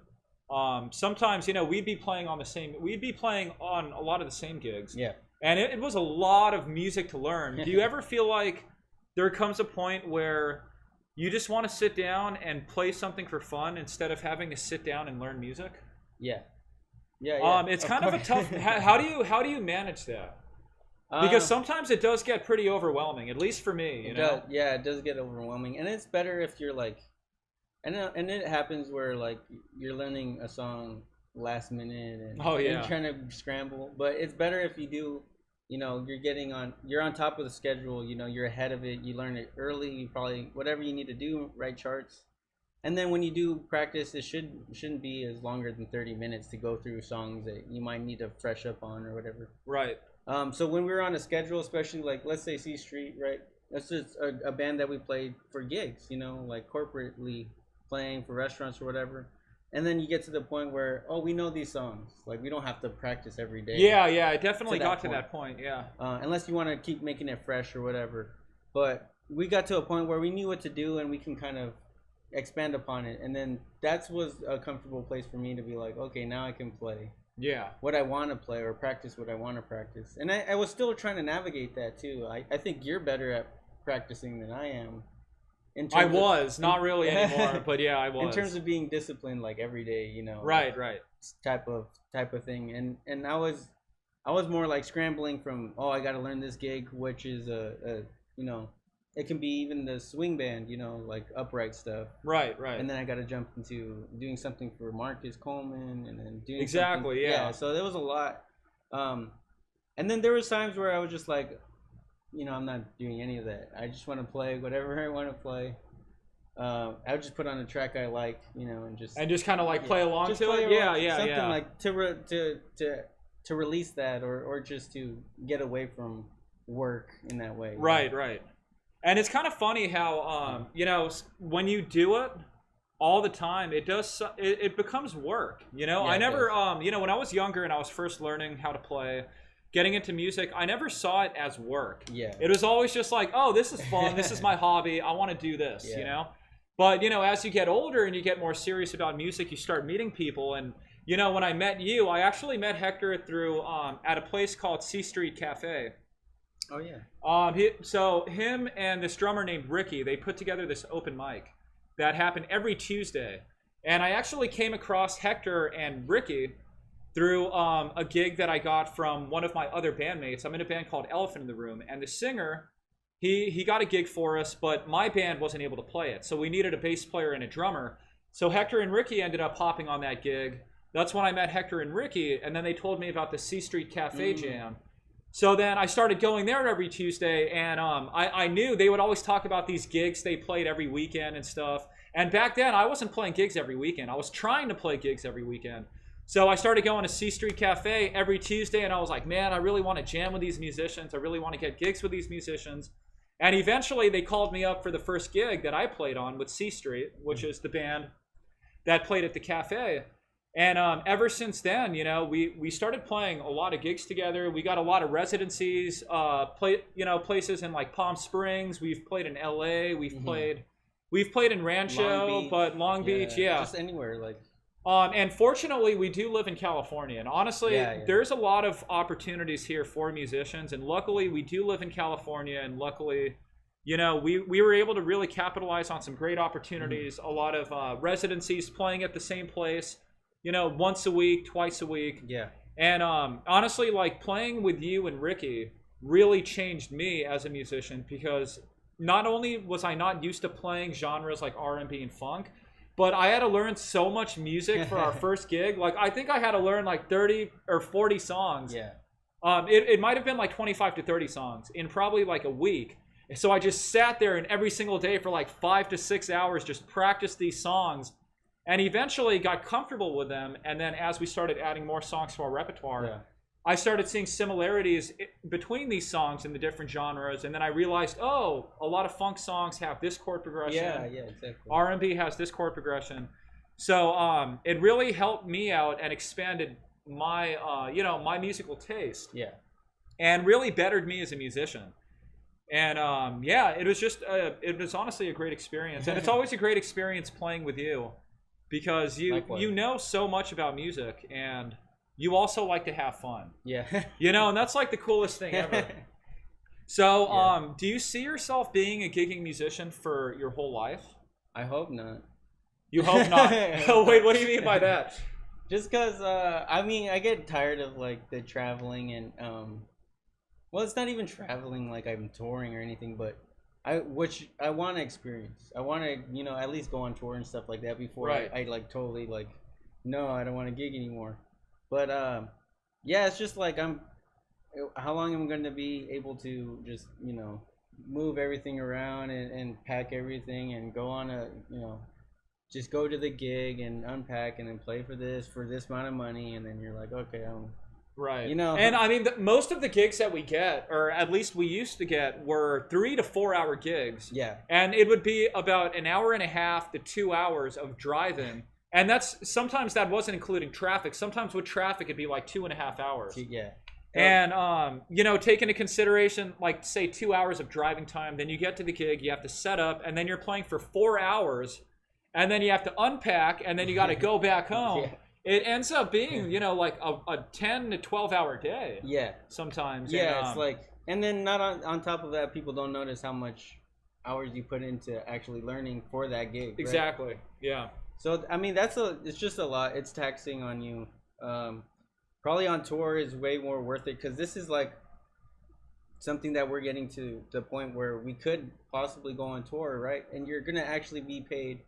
sometimes, you know, we'd be playing on a lot of the same gigs. Yeah. And it was a lot of music to learn. Do you ever feel like there comes a point where you just want to sit down and play something for fun instead of having to sit down and learn music? Yeah. Yeah. It's kind of a tough. How do you manage that? Because sometimes it does get pretty overwhelming, at least for me. You know? It does get overwhelming, and it's better if you're like, and it happens where like you're learning a song last minute and and trying to scramble. But it's better if you do. You know, you're on top of the schedule. You know, you're ahead of it. You learn it early. You probably whatever you need to do, write charts. And then when you do practice, it shouldn't be as longer than 30 minutes to go through songs that you might need to fresh up on or whatever. Right. So when we were on a schedule, especially like let's say C Street, right? That's just a band that we played for gigs, you know, like corporately playing for restaurants or whatever. And then you get to the point where, oh, we know these songs. Like we don't have to practice every day. Yeah, I definitely got to that point. Yeah. Unless you want to keep making it fresh or whatever. But we got to a point where we knew what to do and we can kind of expand upon it, and then that was a comfortable place for me to be like, okay, now I can play what I want to play or practice what I want to practice. And I was still trying to navigate that too. I think you're better at practicing than I am. Not really anymore, but yeah, I was. In terms of being disciplined, like every day, you know. Right. Type of thing, and I was more like scrambling from, I got to learn this gig, which is you know. It can be even the swing band, you know, like upright stuff. Right. And then I got to jump into doing something for Marcus Coleman, and then doing yeah. So there was a lot, and then there was times where I was just like, you know, I'm not doing any of that. I just want to play whatever I want to play. I would just put on a track I like, you know, and just kind of like play along to it. Something like to release that, or just to get away from work in that way. Right. And it's kind of funny how, you know, when you do it all the time, it becomes work, you know? I never, you know, when I was younger and I was first learning how to play, getting into music, I never saw it as work. Yeah. It was always just like, oh, this is fun. This is my hobby. I want to do this, you know? But, you know, as you get older and you get more serious about music, you start meeting people. And, you know, when I met you, I actually met Hector through, at a place called C Street Cafe. Oh yeah. So him and this drummer named Ricky, they put together this open mic that happened every Tuesday, and I actually came across Hector and Ricky through a gig that I got from one of my other bandmates. I'm in a band called Elephant in the Room, and the singer, he got a gig for us, but my band wasn't able to play it, so we needed a bass player and a drummer. So Hector and Ricky ended up hopping on that gig. That's when I met Hector and Ricky, and then they told me about the C Street Cafe Jam. So then I started going there every Tuesday, and I knew they would always talk about these gigs they played every weekend and stuff. And back then, I wasn't playing gigs every weekend. I was trying to play gigs every weekend. So I started going to C Street Cafe every Tuesday, and I was like, man, I really want to jam with these musicians. I really want to get gigs with these musicians. And eventually, they called me up for the first gig that I played on with C Street, which is the band that played at the cafe. And ever since then, you know, we started playing a lot of gigs together. We got a lot of residencies, places in like Palm Springs. We've played in LA. We've played in Rancho, Long Beach, just anywhere like. And fortunately, we do live in California. And honestly, there's a lot of opportunities here for musicians. And luckily, we do live in California. And luckily, you know, we were able to really capitalize on some great opportunities, a lot of residencies, playing at the same place, you know, once a week, twice a week. Yeah. And honestly, like playing with you and Ricky really changed me as a musician, because not only was I not used to playing genres like R&B and funk, but I had to learn so much music for our first gig. Like, I think I had to learn like 30 or 40 songs. Yeah. It might have been like 25 to 30 songs in probably like a week. So I just sat there and every single day for like 5 to 6 hours just practiced these songs, and eventually got comfortable with them. And then as we started adding more songs to our repertoire, I started seeing similarities between these songs in the different genres. And then I realized, oh, a lot of funk songs have this chord progression. Yeah, exactly. R&B has this chord progression. So it really helped me out and expanded my, you know, my musical taste. Yeah. And really bettered me as a musician. And yeah, it was just, it was honestly a great experience. And it's always a great experience playing with you, because you know so much about music, and you also like to have fun. Yeah. You know, and that's like the coolest thing ever. So, do you see yourself being a gigging musician for your whole life? I hope not. You hope not. Oh, wait, what do you mean by that? Just because, I mean, I get tired of like the traveling and, well, it's not even traveling like I'm touring or anything, but which I want to experience. I want to, you know, at least go on tour and stuff like that before I like totally like, no, I don't want to gig anymore. But yeah, it's just like how long am I going to be able to just, you know, move everything around and pack everything and go on a, you know, just go to the gig and unpack and then play for this amount of money, and then you're like, okay, right. You know. And I mean, most of the gigs that we get, or at least we used to get, were 3 to 4 hour gigs. Yeah. And it would be about an hour and a half to 2 hours of driving. And sometimes that wasn't including traffic. Sometimes with traffic, it'd be like 2.5 hours. Yeah. And, you know, take into consideration, like, say 2 hours of driving time, then you get to the gig, you have to set up, and then you're playing for 4 hours, and then you have to unpack, and then you got to go back home. It ends up being, you know, like a 10 to 12 hour day. Yeah. Sometimes. Yeah, and, it's like, and then not on top of that, people don't notice how much hours you put into actually learning for that gig. Exactly. Right? Yeah. So, I mean, it's just a lot. It's taxing on you. Probably on tour is way more worth it, because this is like something that we're getting to the point where we could possibly go on tour, right? And you're going to actually be paid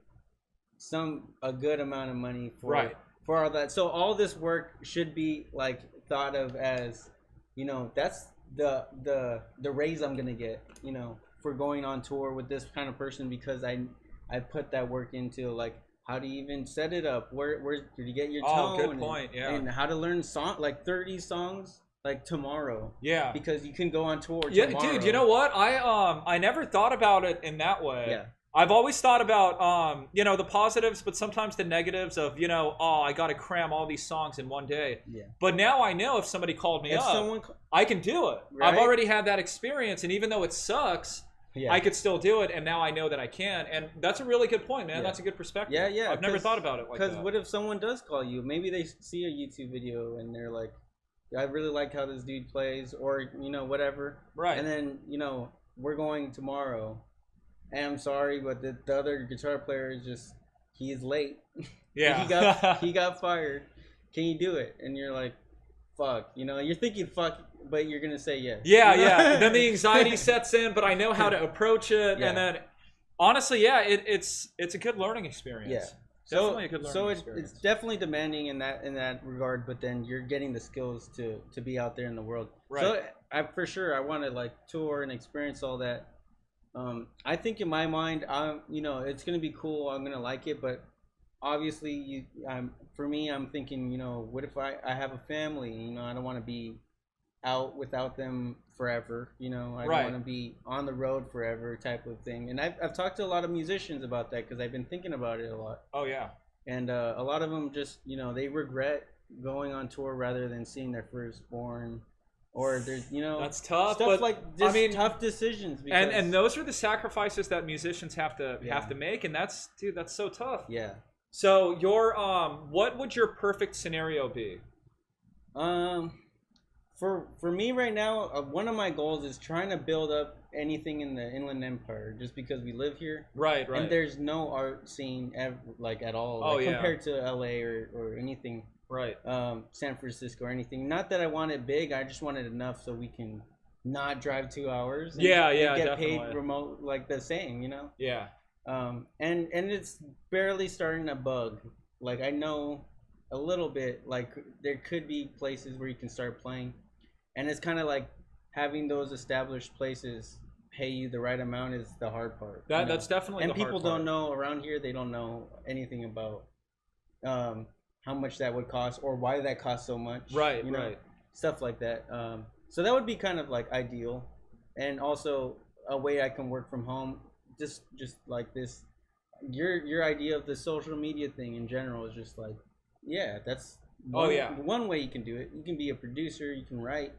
a good amount of money for all that. So all this work should be like thought of as, you know, that's the raise I'm gonna get, you know, for going on tour with this kind of person, because I put that work into, like, how do you even set it up, where did you get your tone, good point. and how to learn like 30 songs like tomorrow. Yeah, because you can go on tour tomorrow. Dude, you know what, I never thought about it in that way. Yeah. I've always thought about, you know, the positives, but sometimes the negatives of, you know, I got to cram all these songs in one day. Yeah. But now I know if somebody called me up, I can do it. Right? I've already had that experience, and even though it sucks, I could still do it, and now I know that I can. And that's a really good point, man. That's a good perspective. Yeah. I've never thought about it like that. Because what if someone does call you? Maybe they see a YouTube video, and they're like, I really like how this dude plays, or, you know, whatever. Right. And then, you know, we're going tomorrow. And I'm sorry, but the other guitar player is just, he's late. Yeah. he got fired. Can you do it? And you're like, fuck. You know, you're thinking fuck, but you're gonna say yes. Yeah. Then the anxiety sets in, but I know how to approach it. And then, honestly, it's a good learning experience. Yeah. Definitely a good learning experience. It's definitely demanding in that regard, but then you're getting the skills to be out there in the world. Right. So for sure I want to like tour and experience all that. I think in my mind, you know, it's gonna be cool. I'm gonna like it, but obviously, for me, I'm thinking, you know, what if I have a family? You know, I don't want to be out without them forever. You know, I don't want to be on the road forever, type of thing. And I've talked to a lot of musicians about that, because I've been thinking about it a lot. Oh yeah. And a lot of them just, you know, they regret going on tour rather than seeing their firstborn. Or there's, you know, that's tough. Stuff but, like this, I mean, tough decisions. Because... And those are the sacrifices that musicians have to make, and that's so tough. Yeah. So what would your perfect scenario be? For me right now, one of my goals is trying to build up anything in the Inland Empire just because we live here. Right. And there's no art scene like at all, like, compared to LA or anything. Right. San Francisco or anything. Not that I want it big. I just want it enough so we can not drive 2 hours. And, and get definitely. paid remote like the same, you know. Yeah. And it's barely starting to bug. Like I know a little bit. Like there could be places where you can start playing, and it's kind of like having those established places pay you the right amount is the hard part. That's definitely. And the people hard part. don't know around here. They don't know anything about how much that would cost or why that costs so much. Right. You know, right. stuff like that. So that would be kind of like ideal, and also a way I can work from home. Just like this, your idea of the social media thing in general is just like, yeah, that's one way you can do it. You can be a producer, you can write.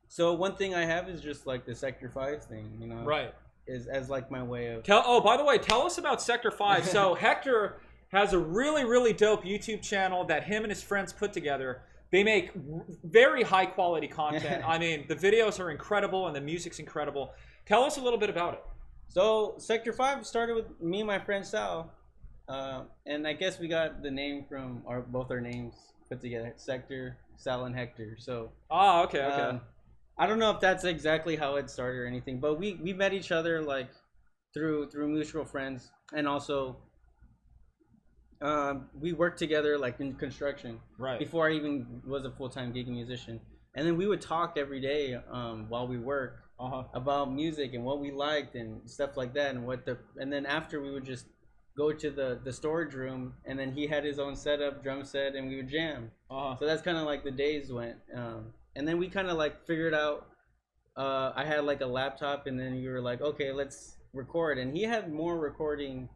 So one thing I have is just like the Sector 5 thing, you know, right, is as like my way of by the way, tell us about Sector 5. So Hector has a really dope YouTube channel that him and his friends put together. They make very high quality content. I mean, the videos are incredible and the music's incredible. Tell us a little bit about it. So Sector 5 started with me and my friend Sal, and I guess we got the name from both our names put together, Sector, Sal, and Hector. So okay. I don't know if that's exactly how it started or anything, but we met each other like through mutual friends, and also we worked together like in construction before I even was a full-time gigging musician, and then we would talk every day while we worked about music and what we liked and stuff like that, and then after we would just go to the storage room, and then he had his own setup, drum set, and we would jam. So that's kind of like the days went, and then we kind of like figured out. I had like a laptop, and then we were like, okay, let's record, and he had more recording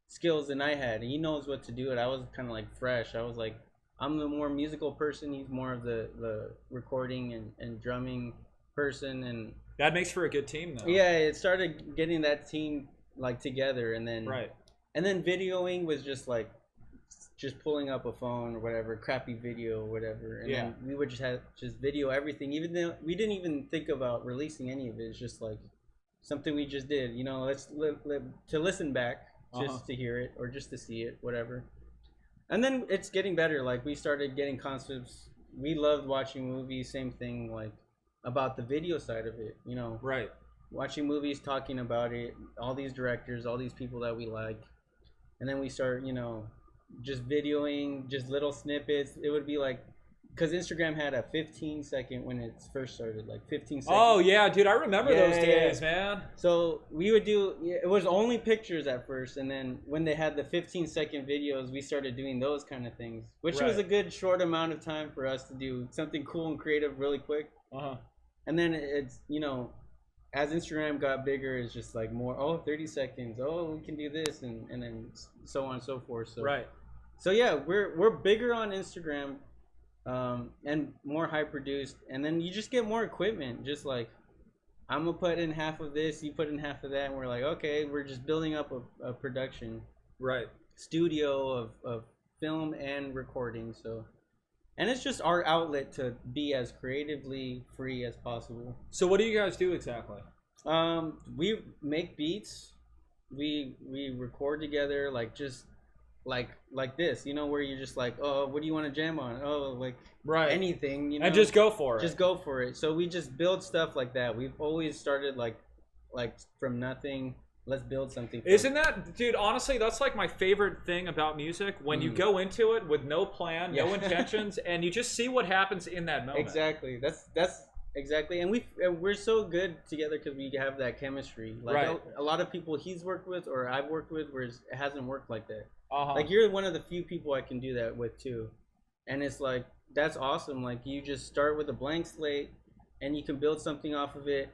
skills than I had. He knows what to do, and I was kind of like fresh. I was like, I'm the more musical person. He's more of the recording and drumming person, and that makes for a good team, though. Yeah, it started getting that team like together, and then and then videoing was just like pulling up a phone or whatever, crappy video or whatever, and then we would just video everything, even though we didn't even think about releasing any of it. It's just like something we just did, you know. Let's to listen back. Just to hear it or just to see it, whatever. And then it's getting better. Like we started getting concepts. We loved watching movies. Same thing, like about the video side of it, you know. Right. Watching movies, talking about it. All these directors, all these people that we like, and then we start, you know, just videoing, just little snippets. It would be like, because Instagram had a 15-second when it first started, like 15 seconds. Oh, yeah, dude, I remember those days, man. So we would do, it was only pictures at first, and then when they had the 15-second videos, we started doing those kind of things, which was a good short amount of time for us to do something cool and creative really quick. And then it's, you know, as Instagram got bigger, it's just like more, 30 seconds, we can do this, and then so on and so forth. So, so yeah, we're bigger on Instagram. And more high produced, and then you just get more equipment. Just like, I'm gonna put in half of this, you put in half of that, and we're like, okay, we're just building up a production studio of film and recording. So, and it's just our outlet to be as creatively free as possible. So what do you guys do exactly? We make beats, we record together, like just like this, you know, where you're just like, what do you want to jam on? Like anything, you know, and just go for it. Just go for it. So we just build stuff like that. We've always started like from nothing. Let's build something. Isn't that, dude? Honestly, that's like my favorite thing about music. When you go into it with no plan, no intentions, and you just see what happens in that moment. Exactly. That's exactly. And we're so good together because we have that chemistry. Like a lot of people he's worked with or I've worked with, where it hasn't worked like that. Like you're one of the few people I can do that with too, and it's like that's awesome. Like you just start with a blank slate, and you can build something off of it.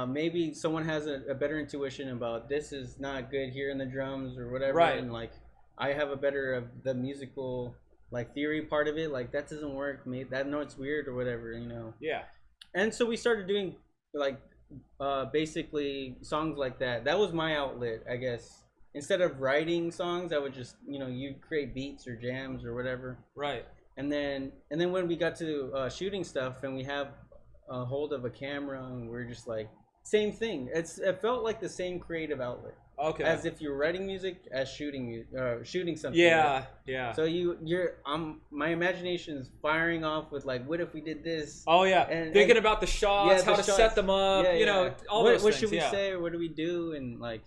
Maybe someone has a better intuition about this is not good here in the drums or whatever, and like I have a better of the musical like theory part of it. Like that doesn't work. Maybe that note's weird or whatever, you know. Yeah. And so we started doing like basically songs like that. That was my outlet, I guess. Instead of writing songs, I would just, you know, you create beats or jams or whatever. Right. And then when we got to shooting stuff, and we have a hold of a camera, and we're just like same thing. It felt like the same creative outlet. Okay. As if you're writing music, as shooting something. Yeah, right? yeah. So you're my imagination is firing off with like, what if we did this? Oh yeah, and thinking about the shots, how to shots. set them up, Yeah, you know, yeah. all what, those what things. should we say, or what do we do, and like,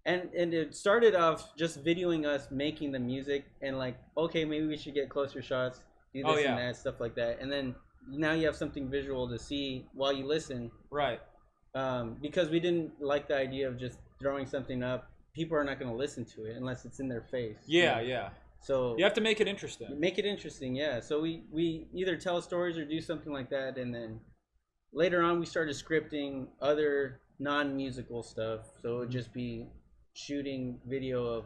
and it started off just videoing us making the music, and like, okay, maybe we should get closer shots, do this and that, stuff like that, and then now you have something visual to see while you listen. Right. Because we didn't like the idea of just throwing something up. People are not going to listen to it unless it's in their face. Yeah, yeah. So you have to make it interesting. Make it interesting, yeah. So we either tell stories or do something like that, and then later on we started scripting other non-musical stuff. So it would just be shooting video of,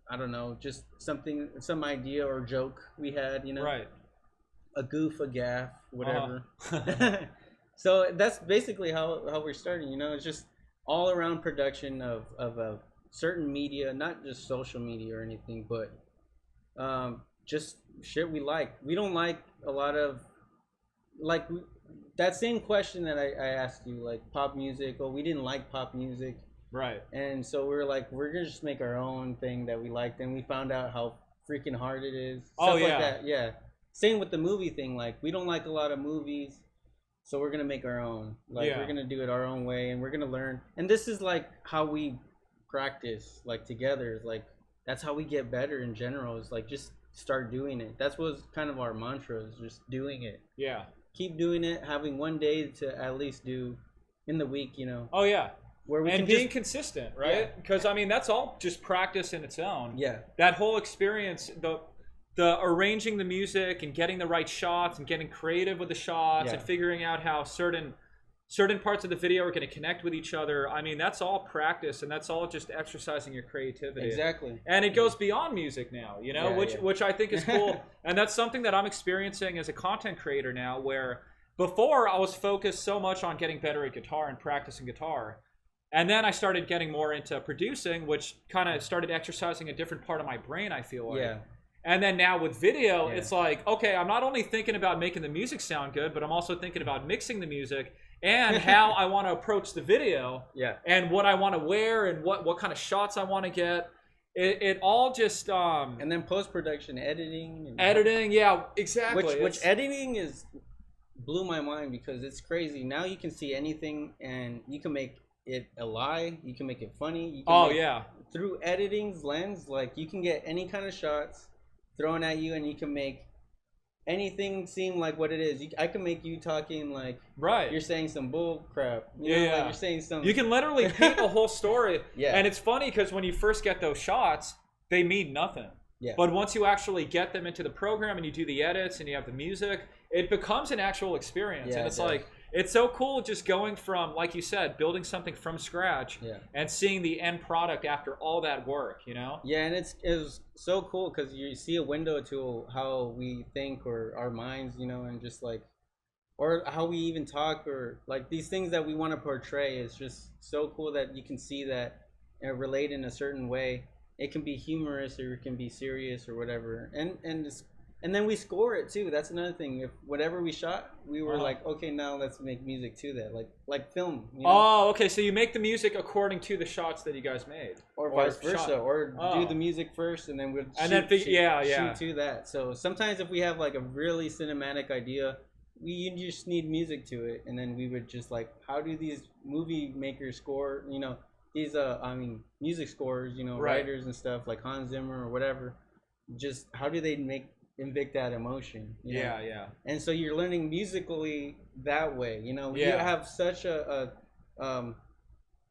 I don't know, just something, some idea or joke we had, you know. Right. A goof, a gaff, whatever. So that's basically how we're starting, you know. It's just all around production of a certain media, not just social media or anything, but just shit we like. We don't like a lot of, like, that same question that I asked you, like pop music. Oh, we didn't like pop music. Right. And so we were like, we're gonna just make our own thing that we liked, and we found out how freaking hard it is. Oh, Stuff yeah. like that. Yeah. Same with the movie thing. Like, we don't like a lot of movies, so we're gonna make our own. Like, we're gonna do it our own way, and we're gonna learn. And this is like how we practice, like, together. Like, that's how we get better in general. Is like, just start doing it. That's what's kind of our mantra, is just doing it. Yeah. Keep doing it. Having one day to at least do in the week, you know. Oh yeah. Where we and can being just, consistent, right? Because I mean, that's all just practice in its own. Yeah. That whole experience, the arranging the music and getting the right shots and getting creative with the shots and figuring out how certain parts of the video are going to connect with each other. I mean, that's all practice, and that's all just exercising your creativity. Exactly. And it goes beyond music now, you know, which I think is cool. And that's something that I'm experiencing as a content creator now, where before I was focused so much on getting better at guitar and practicing guitar. And then I started getting more into producing, which kind of started exercising a different part of my brain, I feel like. Yeah. And then now with video, it's like, okay, I'm not only thinking about making the music sound good, but I'm also thinking about mixing the music and how I want to approach the video. Yeah. And what I want to wear and what kind of shots I want to get. It all just... and then post-production, editing. Editing, yeah, exactly. Which editing blew my mind, because it's crazy. Now you can see anything, and you can make it a lie, you can make it funny, you can through editing's lens, like, you can get any kind of shots thrown at you, and you can make anything seem like what it is. I can make you talking like you're saying some bull crap, you know, like you're saying some, you can literally paint a whole story. And it's funny because when you first get those shots, they mean nothing. But once you actually get them into the program and you do the edits and you have the music, it becomes an actual experience. And it's like, it's so cool just going from, like you said, building something from scratch and seeing the end product after all that work, you know? Yeah, and it was so cool because you see a window to how we think, or our minds, you know, and just like, or how we even talk, or like these things that we want to portray. Is just so cool that you can see that and relate in a certain way. It can be humorous, or it can be serious, or whatever. And then we score it too. That's another thing. If whatever we shot, we were like, okay, now let's make music to that, like film. You know? Oh, okay. So you make the music according to the shots that you guys made, or vice versa, or do the music first, and then we'll shoot to that. So sometimes if we have like a really cinematic idea, you just need music to it, and then we would just like, how do these movie makers score? You know, these music scores. You know, writers and stuff like Hans Zimmer or whatever. Just how do they evict that emotion? You know? And so you're learning musically that way, you know. You have such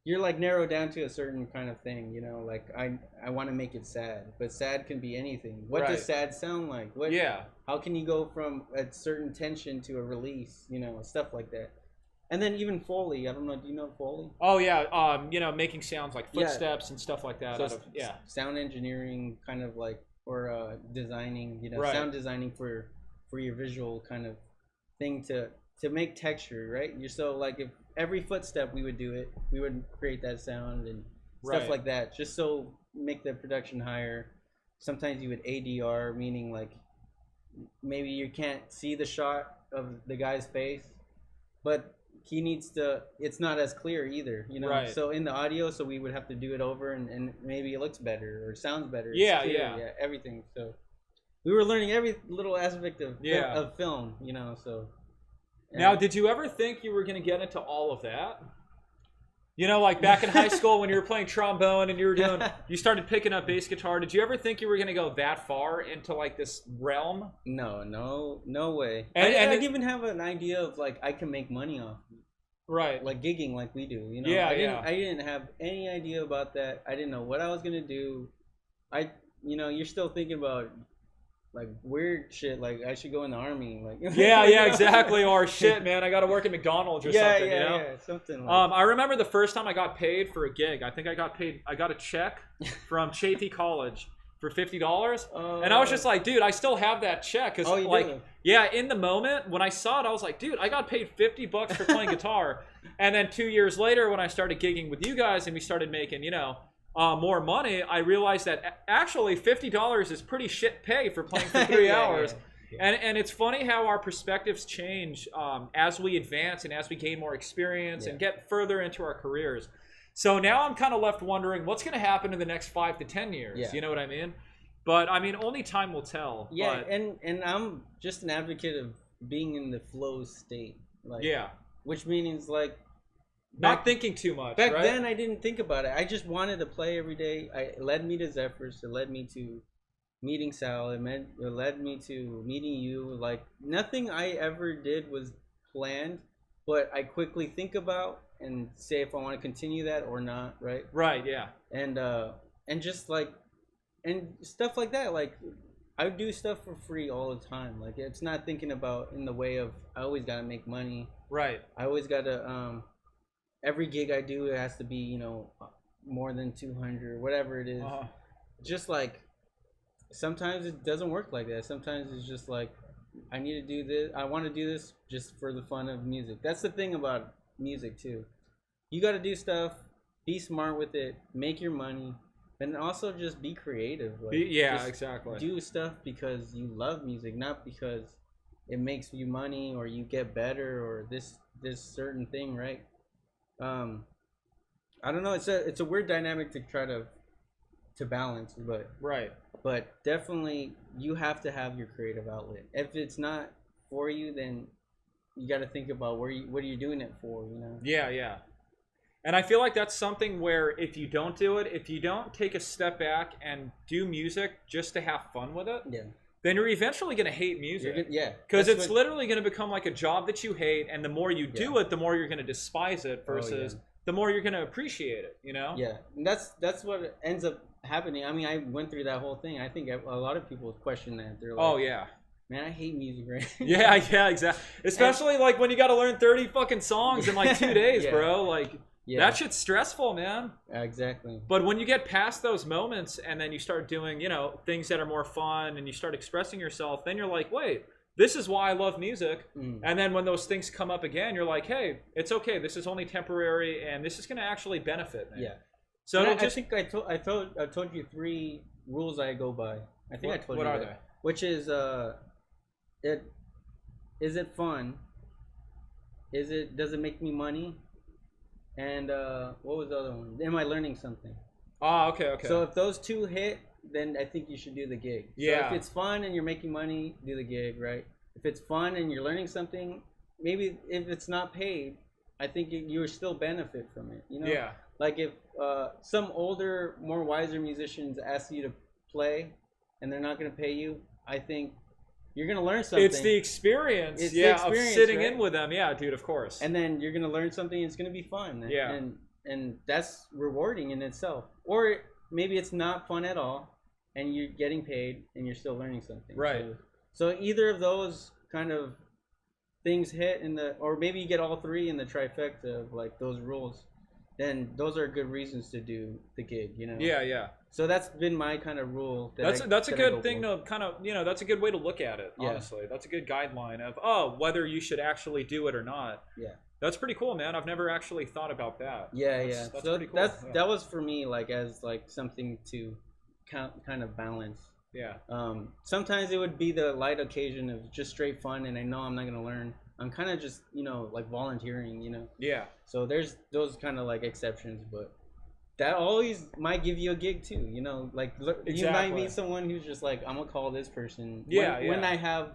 you're like narrowed down to a certain kind of thing, you know. Like, I want to make it sad, but sad can be anything. What does sad sound like? How can you go from a certain tension to a release, you know, stuff like that. And then even Foley, I don't know, do you know Foley? Oh yeah, you know, making sounds like footsteps and stuff like that. So sound engineering, kind of like, or designing, you know, sound designing for your visual kind of thing to make texture, right? You're so like, if every footstep we would do it, we would create that sound and stuff like that, just so make the production higher. Sometimes you would ADR, meaning like maybe you can't see the shot of the guy's face, but he needs to. It's not as clear either, you know. Right. So in the audio, so we would have to do it over, and maybe it looks better or sounds better. It's Yeah, clear, yeah. everything. So we were learning every little aspect of Yeah. of film, you know. So Now, did you ever think you were going to get into all of that? You know, like back in high school when you were playing trombone and you started picking up bass guitar. Did you ever think you were going to go that far into like this realm? No way. And I it- didn't even have an idea of like I can make money off Right. like gigging like we do. You know, Yeah, I didn't have any idea about that. I didn't know what I was gonna do. You're still thinking about like weird shit. Like I should go in the army. Like Yeah, exactly. Or shit, man, I got to work at McDonald's or something. You know? something. Like I remember the first time I got paid for a gig. I think I got a check from Chaffey College for $50, and I was just like, dude, I still have that check because, do? yeah, in the moment when I saw it, I was like, dude, I got paid $50 for playing guitar, and then 2 years later, when I started gigging with you guys and we started making, more money, I realized that actually $50 is pretty shit pay for playing for 3 hours. And it's funny how our perspectives change as we advance and as we gain more experience and get further into our careers. So now I'm kind of left wondering what's going to happen in the next 5 to 10 years. Yeah. You know what I mean? But I mean, only time will tell. Yeah, but, and I'm just an advocate of being in the flow state. Like, yeah. which means like Not thinking too much. back right? then I didn't think about it. I just wanted to play every day. It led me to Zephyrs. It led me to meeting Sal. It led me to meeting you. Like nothing I ever did was planned, but I quickly think about and say if I want to continue that or not. Right. Right. Yeah. And just like and stuff like that. Like I do stuff for free all the time. Like it's not thinking about in the way of I always got to make money. Right. I always got to every gig I do, it has to be, more than 200, whatever it is. Just like, sometimes it doesn't work like that. Sometimes it's just like, I need to do this. I want to do this just for the fun of music. That's the thing about music, too. You got to do stuff, be smart with it, make your money, and also just be creative. Like, just exactly. do stuff because you love music, not because it makes you money or you get better or this certain thing, right? I don't know. It's a weird dynamic to try to balance, but Right. But definitely you have to have your creative outlet. If it's not for you, then you got to think about what are you doing it for? Yeah, yeah. And I feel like that's something where if you don't do it, if you don't take a step back and do music just to have fun with it, then you're eventually going to hate music. Because it's literally going to become like a job that you hate, and the more you do it, the more you're going to despise it versus the more you're going to appreciate it, Yeah, and that's what ends up happening. I mean, I went through that whole thing. I think a lot of people question that. They're like, oh, yeah. Man, I hate music, right? Yeah, exactly. Especially like when you got to learn 30 fucking songs in like 2 days, bro. Like, that shit's stressful, man. Exactly. But when you get past those moments and then you start doing, things that are more fun and you start expressing yourself, then you're like, wait, this is why I love music. And then when those things come up again, you're like, hey, it's okay. This is only temporary and this is going to actually benefit me. Yeah. So I think I told you 3 rules I go by. I think I told you. What are that. they? Which is is it fun? Does it make me money? And what was the other one? Am I learning something? Oh, okay. So if those 2 hit, then I think you should do the gig. Yeah. So if it's fun and you're making money, do the gig, right? If it's fun and you're learning something, maybe if it's not paid, I think you still benefit from it. Yeah. Like if some older, more wiser musicians ask you to play and they're not going to pay you, I think you're going to learn something. It's the experience, of sitting in with them. Yeah, dude, of course. And then you're going to learn something. It's going to be fun. And that's rewarding in itself. Or maybe it's not fun at all and you're getting paid and you're still learning something. Right. So either of those kind of things hit or maybe you get all 3 in the trifecta of like those rules, then those are good reasons to do the gig, Yeah. So that's been my kind of rule. That's a good thing to kind of, that's a good way to look at it, honestly. Yeah. That's a good guideline of, whether you should actually do it or not. Yeah. That's pretty cool, man. I've never actually thought about that. Yeah, That's so pretty cool. That was for me, like, as like something to kind of balance. Yeah. Sometimes it would be the light occasion of just straight fun, and I know I'm not going to learn. I'm kind of just like volunteering, Yeah. So there's those kind of like exceptions, but that always might give you a gig too, like you might meet someone who's just like, I'm gonna call this person. When I have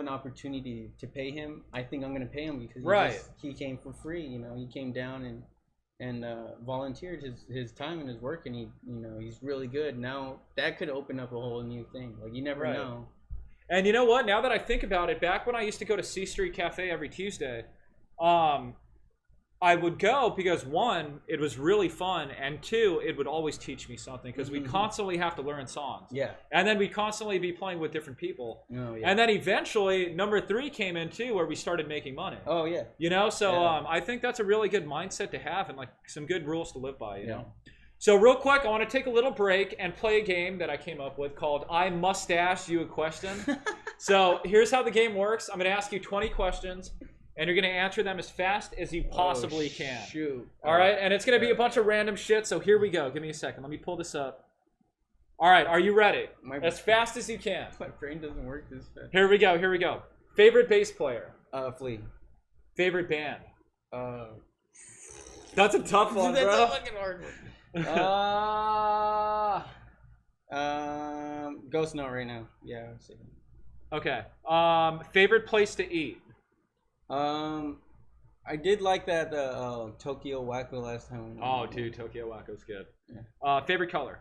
an opportunity to pay him, I think I'm gonna pay him because he came for free. He came down and volunteered his time and his work, and he's really good. Now that could open up a whole new thing. Like you never know. And you know what? Now that I think about it, back when I used to go to C Street Cafe every Tuesday, I would go because one, it was really fun, and two, it would always teach me something because we constantly have to learn songs. Yeah. And then we constantly be playing with different people. Oh, yeah. And then eventually, number 3 came in too, where we started making money. Oh, yeah. So I think that's a really good mindset to have and like some good rules to live by, you know? So real quick, I want to take a little break and play a game that I came up with called I Mustache You a Question. So here's how the game works. I'm going to ask you 20 questions. And you're going to answer them as fast as you possibly can. Shoot. All right? And it's going to be a bunch of random shit, so here we go. Give me a second. Let me pull this up. All right, are you ready? As fast as you can. My brain doesn't work this fast. Here we go. Favorite bass player? Flea. Favorite band? That's a tough one, That's bro. a fucking hard one. Ghost Note right now. Yeah, I was saying. Okay. Favorite place to eat? I did like that Tokyo Wacko last time. Oh, dude, Tokyo Wacko's good. Yeah. Favorite color?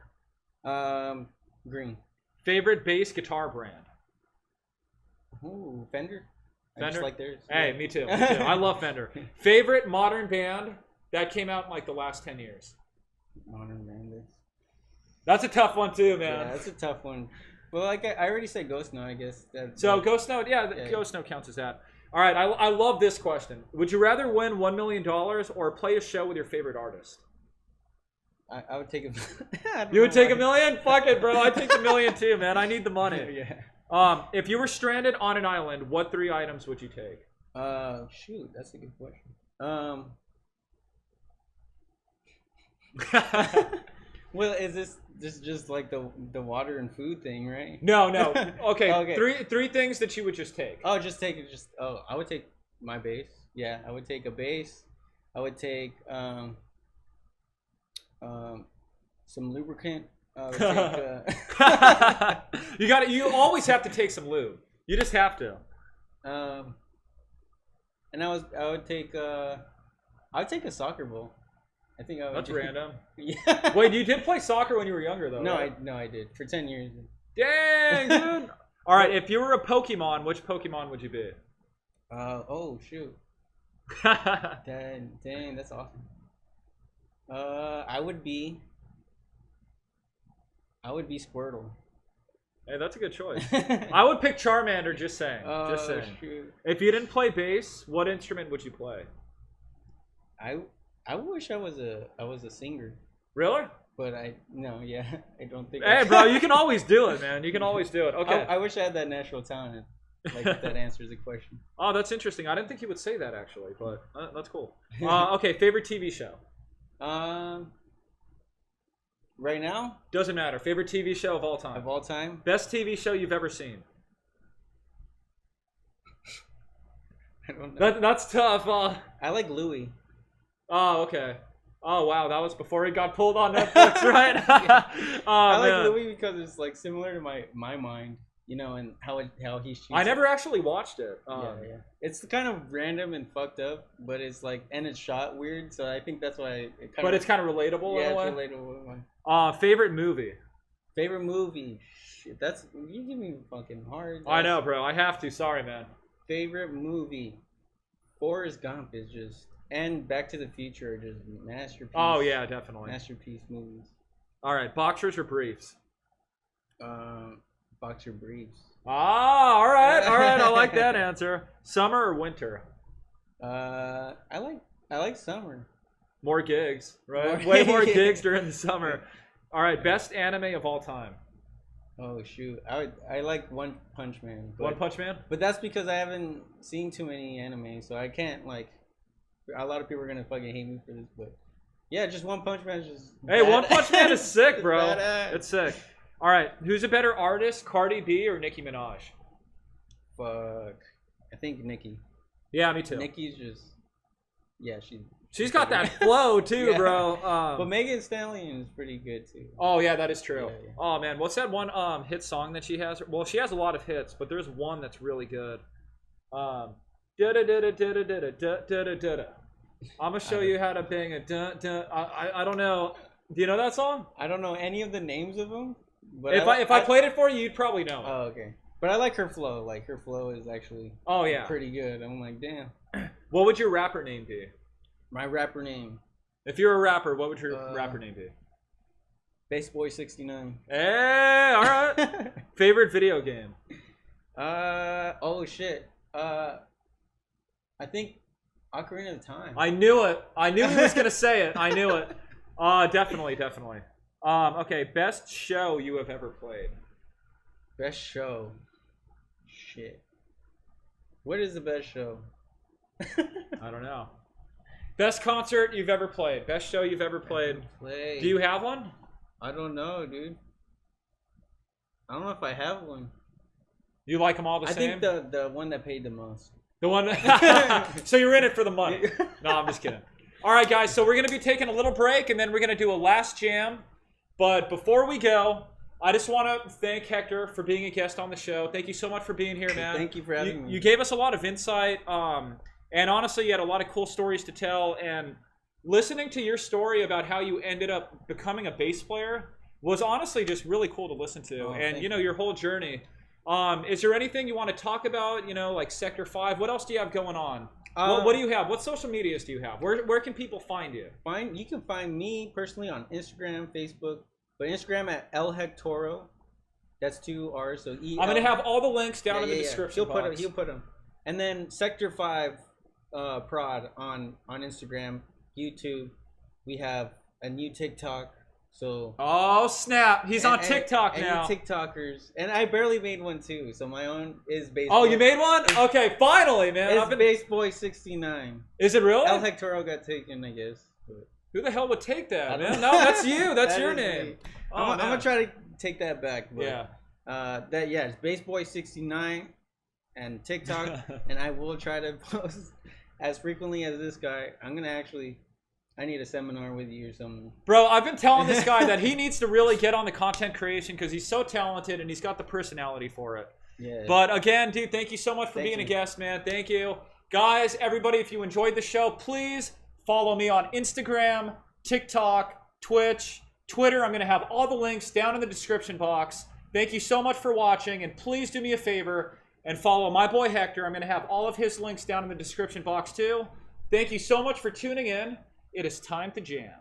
Green. Favorite bass guitar brand? Ooh, Fender. I Fender? just like theirs. Hey, me too. I love Fender. Favorite modern band that came out in like the last 10 years? Modern band. That's a tough one too, man. Yeah, that's a tough one. Well, like I already said Ghost Note, I guess. Ghost Note, Ghost Note counts as that. All right, I love this question. Would you rather win $1 million or play a show with your favorite artist? I would take You would take $1 million? Fuck it, bro. I'd take the $1 million too, man. I need the money. Yeah. If you were stranded on an island, what 3 items would you take? Shoot, that's a good question. Well, is this just like the water and food thing, right? No. Okay. Three things that you would just take. Oh, just take it. I would take my bass. Yeah, I would take a bass. I would take some lubricant. I would take, You always have to take some lube. You just have to. And I would take a soccer ball. I think I would. That's random. Yeah. Wait, you did play soccer when you were younger, though. No, right? I did for 10 years. Dang, dude. All right, if you were a Pokemon, which Pokemon would you be? Oh shoot. Dang, that's awesome. I would be Squirtle. Hey, that's a good choice. I would pick Charmander. Just saying. Just saying. Shoot. If you didn't play bass, what instrument would you play? I wish I was a singer. Really? But I don't think. Hey, bro, you can always do it, man. You can always do it. Okay. I wish I had that natural talent. Like if that answers the question. Oh, that's interesting. I didn't think you would say that actually, but that's cool. Okay, favorite TV show. Right now? Doesn't matter. Favorite TV show of all time. Of all time? Best TV show you've ever seen. I don't know. That's tough. I like Louie. Oh, okay. Oh, wow. That was before he got pulled on Netflix, right? I like Louie because it's like similar to my mind, and how he shoots. I never actually watched it. Yeah. It's kind of random and fucked up, but it's like, and it's shot weird, so I think that's why it's kind of relatable in a way. Yeah, it's relatable. Favorite movie. Favorite movie. Shit, you give me fucking hard. I know, bro. I have to. Sorry, man. Favorite movie. Forrest Gump is just, and Back to the Future are just masterpiece. Oh yeah, definitely. Masterpiece movies. All right, boxers or briefs? Boxer briefs. Ah, all right. I like that answer. Summer or winter? I like summer. More gigs, right? Way more gigs during the summer. All right, best anime of all time. Oh shoot, I like One Punch Man. One Punch Man? But that's because I haven't seen too many anime, so I can't like. A lot of people are gonna fucking hate me for this, but yeah, just One Punch Man is just. Hey, One Punch Man is sick, bro. Badass. It's sick. All right, who's a better artist, Cardi B or Nicki Minaj? Fuck, I think Nicki. Yeah, me too. Nicki's just, yeah, She's got that flow too, Yeah. bro. But Megan Thee Stallion is pretty good too. Oh yeah, that is true. Yeah, yeah. Oh man, what's that one hit song that she has? Well, she has a lot of hits, but there's one that's really good. I'm gonna show you how to bang a I don't know. Do you know that song? I don't know any of the names of them. But If I played it for you, you'd probably know it. Oh, okay. But I like her flow. Like her flow is actually pretty good. I'm like, damn. What would your rapper name be? My rapper name. If you're a rapper, what would your rapper name be? Baseboy69. Hey, all right. Favorite video game? Oh shit. I think Ocarina of Time. I knew it. I knew he was gonna say it. I knew it. Definitely. Okay, best show you have ever played. Best show. Shit. What is the best show? I don't know. Best concert you've ever played. Best show you've ever played. Do you have one? I don't know, dude. I don't know if I have one. You like them all the same? I think the one that paid the most. The one. So you're in it for the money. No, I'm just kidding. All right, guys. So we're gonna be taking a little break, and then we're gonna do a last jam. But before we go, I just want to thank Hector for being a guest on the show. Thank you so much for being here, man. Thank you for having me. You gave us a lot of insight, and honestly, you had a lot of cool stories to tell. And listening to your story about how you ended up becoming a bass player was honestly just really cool to listen to. And your whole journey. Is there anything you want to talk about? Like Sector 5. What else do you have going on? What do you have? What social medias do you have? Where can people find you? You can find me personally on Instagram, Facebook, but Instagram at El Hectoro. That's 2 R's. So I'm gonna have all the links down in the description box. He'll put them. And then Sector 5 Prod on Instagram, YouTube. We have a new TikTok. So oh snap! He's on TikTok now. And TikTokers, and I barely made one too. So my own is Bass. Oh, you made one? Okay, finally, man. It's Baseboy69. Is it really? El Hectoro got taken, I guess. But who the hell would take that, man? No, that's you. That's your name. I'm gonna try to take that back. But, yeah. It's Baseboy69 and TikTok, and I will try to post as frequently as this guy. I need a seminar with you or something. Bro, I've been telling this guy that he needs to really get on the content creation because he's so talented and he's got the personality for it. Yeah. But again, dude, thank you so much for being a guest, man. Thank you. Guys, everybody, if you enjoyed the show, please follow me on Instagram, TikTok, Twitch, Twitter. I'm going to have all the links down in the description box. Thank you so much for watching, and please do me a favor and follow my boy Hector. I'm going to have all of his links down in the description box too. Thank you so much for tuning in. It is time to jam.